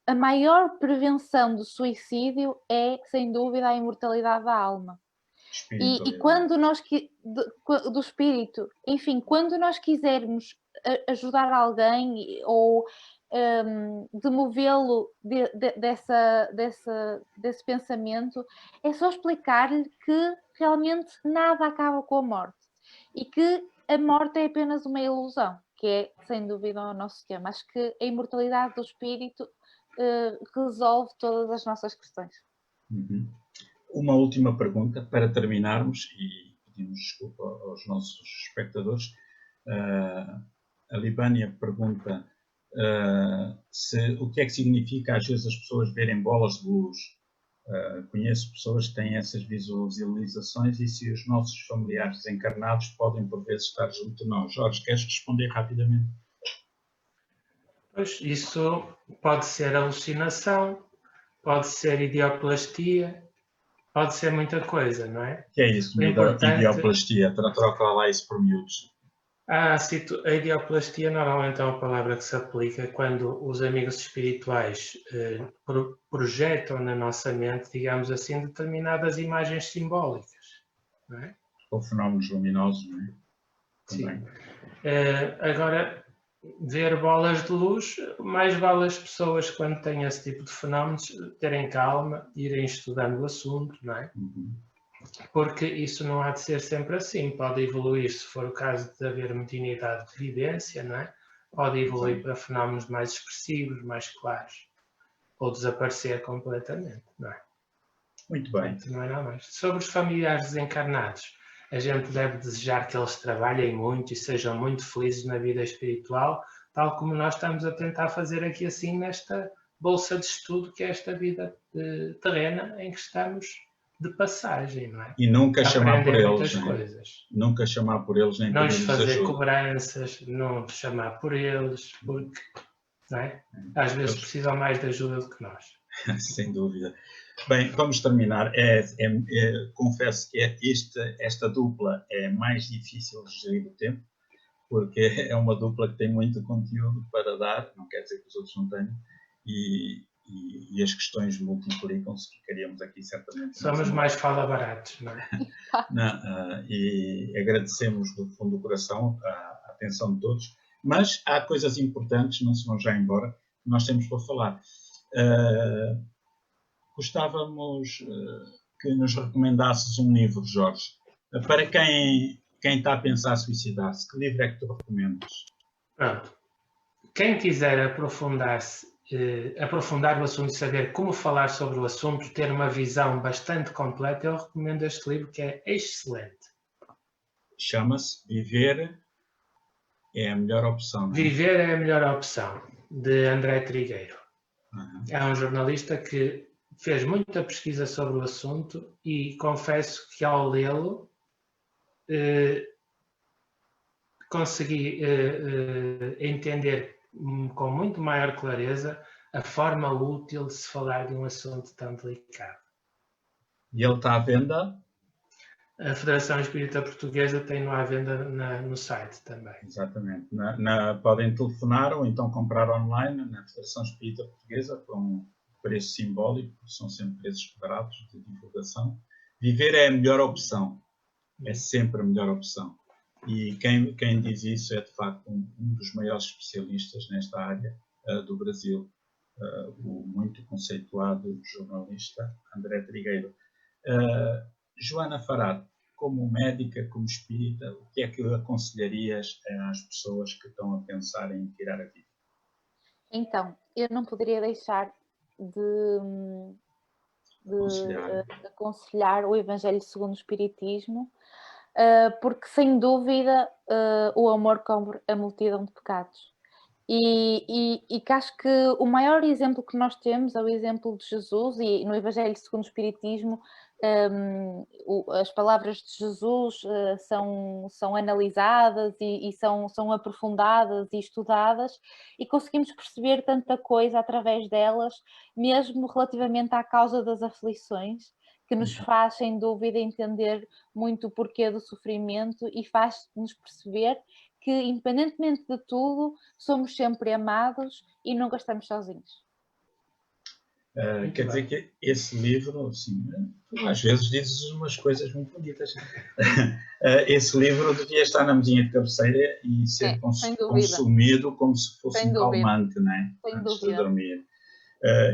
a maior prevenção do suicídio é, sem dúvida, a imortalidade da alma. E quando nós, do espírito, enfim, quando nós quisermos ajudar alguém ou demovê-lo desse pensamento, é só explicar-lhe que realmente nada acaba com a morte e que a morte é apenas uma ilusão, que é, sem dúvida, o nosso tema. Acho que a imortalidade do espírito resolve todas as nossas questões. Uma última pergunta para terminarmos, e pedimos desculpa aos nossos espectadores. A Libânia pergunta o que é que significa às vezes as pessoas verem bolas de luz. Conheço pessoas que têm essas visualizações, e se os nossos familiares desencarnados podem por vezes estar junto de nós. Jorge, queres responder rapidamente? Pois, isso pode ser alucinação, pode ser idioplastia, pode ser muita coisa, não é? Que é isso, O importante... ideoplastia? Troca lá isso por miúdos. A ideoplastia normalmente é uma palavra que se aplica quando os amigos espirituais projetam na nossa mente, digamos assim, determinadas imagens simbólicas, não é? Ou fenómenos luminosos, não é? Sim. Agora, ver bolas de luz, mais vale as pessoas, quando têm esse tipo de fenómenos, terem calma, irem estudando o assunto, não é? Uhum. Porque isso não há de ser sempre assim. Pode evoluir, se for o caso de haver muita unidade de evidência, não é? Pode evoluir para fenómenos mais expressivos, mais claros, ou desaparecer completamente, não é? Muito bem. Portanto, não é nada mais. Sobre os familiares desencarnados, a gente deve desejar que eles trabalhem muito e sejam muito felizes na vida espiritual, tal como nós estamos a tentar fazer aqui assim nesta bolsa de estudo, que é esta vida terrena em que estamos de passagem, não é? E nunca chamar por eles, muitas coisas. Nunca chamar por eles, nem não lhes pedir-lhes fazer ajuda. Cobranças, não chamar por eles, porque, não é? Às vezes precisam mais de ajuda do que nós. Sem dúvida. Bem, vamos terminar. Confesso que esta dupla é mais difícil de gerir o tempo, porque é uma dupla que tem muito conteúdo para dar, não quer dizer que os outros não tenham, e as questões multiplicam-se, ficaríamos aqui certamente. Somos mais fala-baratos, não é? E agradecemos do fundo do coração a atenção de todos, mas há coisas importantes, não se vão já embora, que nós temos para falar. Gostávamos que nos recomendasses um livro, Jorge. Para quem está a pensar suicidar-se, que livro é que tu recomendas? Pronto. Quem quiser aprofundar o assunto e saber como falar sobre o assunto, ter uma visão bastante completa, eu recomendo este livro, que é excelente. Chama-se Viver é a Melhor Opção. Não é? Viver é a Melhor Opção, de André Trigueiro. Uhum. É um jornalista que fez muita pesquisa sobre o assunto e confesso que ao lê-lo consegui entender com muito maior clareza a forma útil de se falar de um assunto tão delicado. E ele está à venda? A Federação Espírita Portuguesa tem-no à venda no site também. Exatamente. Podem telefonar ou então comprar online na Federação Espírita Portuguesa por um preço simbólico, são sempre preços quadrados de divulgação. Viver é a melhor opção. É sempre a melhor opção. E quem diz isso é, de facto, um dos maiores especialistas nesta área do Brasil, o muito conceituado jornalista André Trigueiro. Joana Farad, como médica, como espírita, o que é que aconselharias às pessoas que estão a pensar em tirar a vida? Então, eu não poderia deixar de aconselhar o Evangelho segundo o Espiritismo, porque, sem dúvida, o amor cobre a multidão de pecados. E que acho que o maior exemplo que nós temos é o exemplo de Jesus, e no Evangelho segundo o Espiritismo as palavras de Jesus são analisadas e são aprofundadas e estudadas, e conseguimos perceber tanta coisa através delas, mesmo relativamente à causa das aflições, que nos faz, sem dúvida, entender muito o porquê do sofrimento e faz-nos perceber que, independentemente de tudo, somos sempre amados e nunca estamos sozinhos. Quer dizer que esse livro, assim, às vezes dizes umas coisas muito bonitas. Esse livro devia estar na mesinha de cabeceira e ser consumido como se fosse um calmante, não é? Antes de dormir.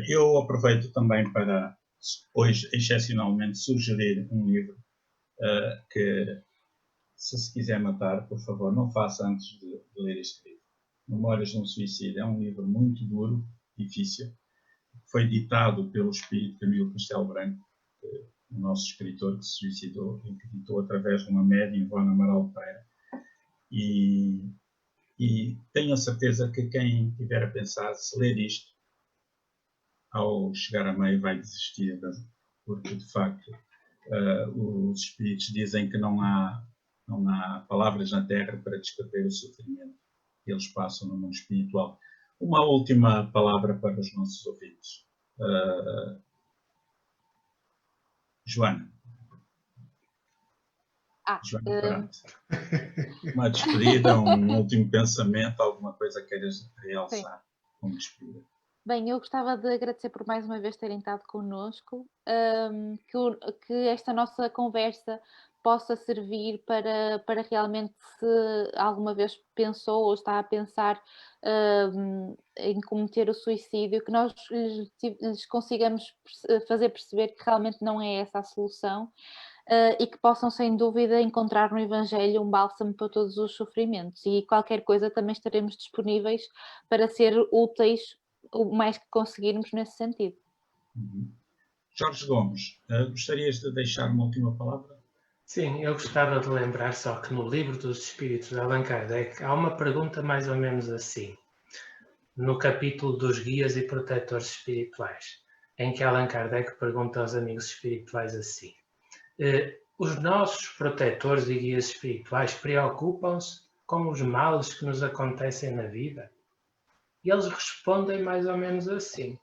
Eu aproveito também para, hoje, excepcionalmente, sugerir um livro que, se quiser matar, por favor, não faça antes de ler este livro. Memórias de um Suicídio. É um livro muito duro, difícil. Foi ditado pelo espírito Camilo Castelo Branco, o nosso escritor que se suicidou, e que ditou através de uma médium, Ivone Amaral Pereira. E tenho a certeza que quem tiver a pensar, se ler isto, ao chegar a meio vai desistir, porque de facto os espíritos dizem que não há palavras na Terra para descrever o sofrimento que eles passam no mundo espiritual. Uma última palavra para os nossos ouvintes. Joana. Joana Parante. Uma despedida, um último pensamento, alguma coisa queiras realçar como despedida? Bem, eu gostava de agradecer por mais uma vez terem estado connosco, que esta nossa conversa possa servir para realmente, se alguma vez pensou ou está a pensar em cometer o suicídio, que nós lhes consigamos fazer perceber que realmente não é essa a solução, e que possam, sem dúvida, encontrar no Evangelho um bálsamo para todos os sofrimentos. E qualquer coisa também estaremos disponíveis para ser úteis o mais que conseguirmos nesse sentido. Jorge Gomes, gostarias de deixar uma última palavra? Sim, eu gostava de lembrar só que no Livro dos Espíritos de Allan Kardec há uma pergunta mais ou menos assim, no capítulo dos guias e protetores espirituais, em que Allan Kardec pergunta aos amigos espirituais assim: os nossos protetores e guias espirituais preocupam-se com os males que nos acontecem na vida? E eles respondem mais ou menos assim: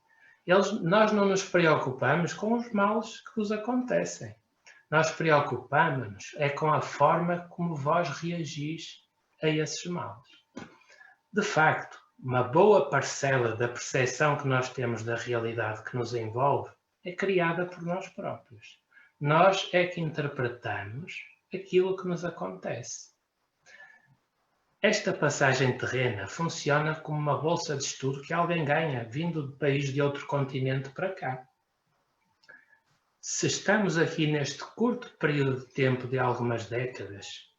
nós não nos preocupamos com os males que vos acontecem. Nós preocupamos-nos com a forma como vós reagis a esses males. De facto, uma boa parcela da percepção que nós temos da realidade que nos envolve é criada por nós próprios. Nós é que interpretamos aquilo que nos acontece. Esta passagem terrena funciona como uma bolsa de estudo que alguém ganha vindo de país de outro continente para cá. Se estamos aqui neste curto período de tempo de algumas décadas,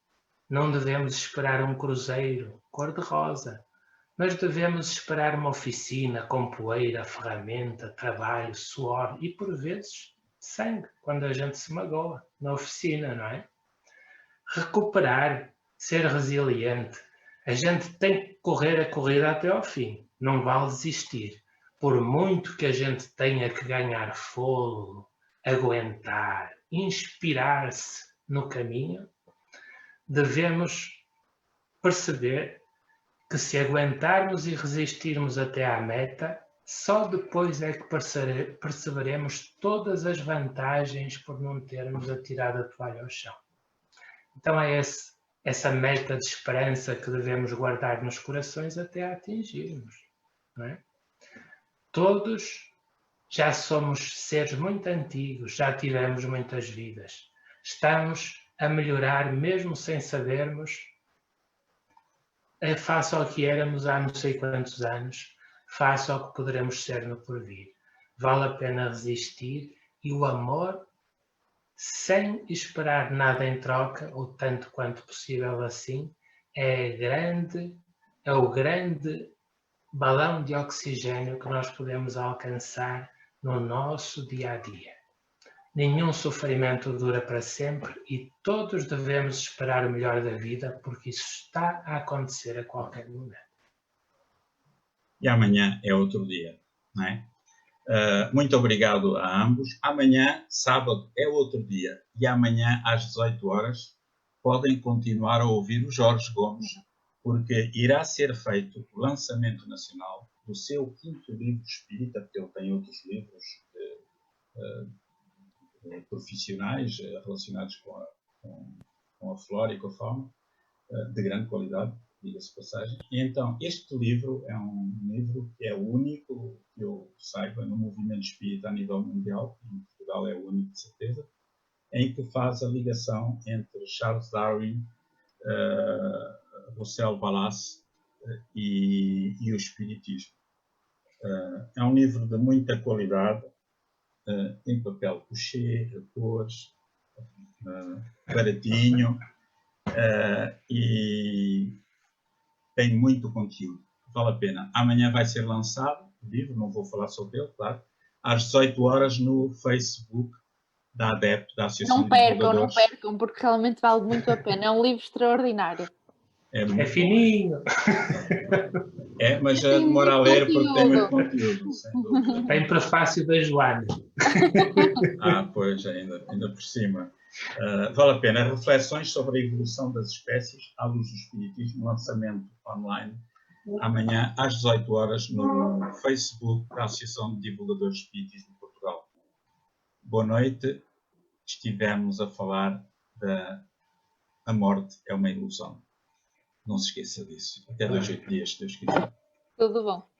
não devemos esperar um cruzeiro cor-de-rosa, mas devemos esperar uma oficina com poeira, ferramenta, trabalho, suor e, por vezes, sangue, quando a gente se magoa na oficina, não é? Recuperar, ser resiliente. A gente tem que correr a corrida até ao fim, não vale desistir. Por muito que a gente tenha que ganhar fôlego, aguentar, inspirar-se no caminho, devemos perceber que se aguentarmos e resistirmos até à meta, só depois é que perceberemos todas as vantagens por não termos atirado a toalha ao chão. Então é essa meta de esperança que devemos guardar nos corações até a atingirmos, não é? Todos já somos seres muito antigos, já tivemos muitas vidas. Estamos a melhorar mesmo sem sabermos, face ao que éramos há não sei quantos anos, face ao que poderemos ser no porvir. Vale a pena resistir e o amor, sem esperar nada em troca, ou tanto quanto possível assim, é o grande balão de oxigênio que nós podemos alcançar no nosso dia a dia. Nenhum sofrimento dura para sempre e todos devemos esperar o melhor da vida, porque isso está a acontecer a qualquer momento. E amanhã é outro dia, não é? Muito obrigado a ambos. Amanhã, sábado, é outro dia. E amanhã, às 18 horas, podem continuar a ouvir o Jorge Gomes, porque irá ser feito o lançamento nacional do seu 5º livro espírita, porque ele tem outros livros profissionais relacionados com a flora e com a fauna, de grande qualidade, diga-se passagem. E então, este livro é um livro que é o único que eu saiba no movimento espírita a nível mundial, em Portugal é o único de certeza, em que faz a ligação entre Charles Darwin, Russell Wallace e o espiritismo. É um livro de muita qualidade, em papel couché, cores, baratinho, e tem muito conteúdo. Vale a pena. Amanhã vai ser lançado o livro, não vou falar sobre ele, claro, às 18 horas no Facebook da ADEP, da Associação de Divulgadores. Não percam, porque realmente vale muito a pena. É um livro extraordinário. É fininho. Mas demora a ler porque tem muito conteúdo. Tem prefácio da Joana. Pois, ainda por cima. Vale a pena. Reflexões sobre a evolução das espécies à luz do espiritismo, lançamento online, amanhã às 18 horas no Facebook da Associação de Divulgadores Espíritas de Portugal. Boa noite estivemos a falar da a morte é uma ilusão. Não se esqueça disso. Até 2 8 dias, se Deus quiser. Tudo bom.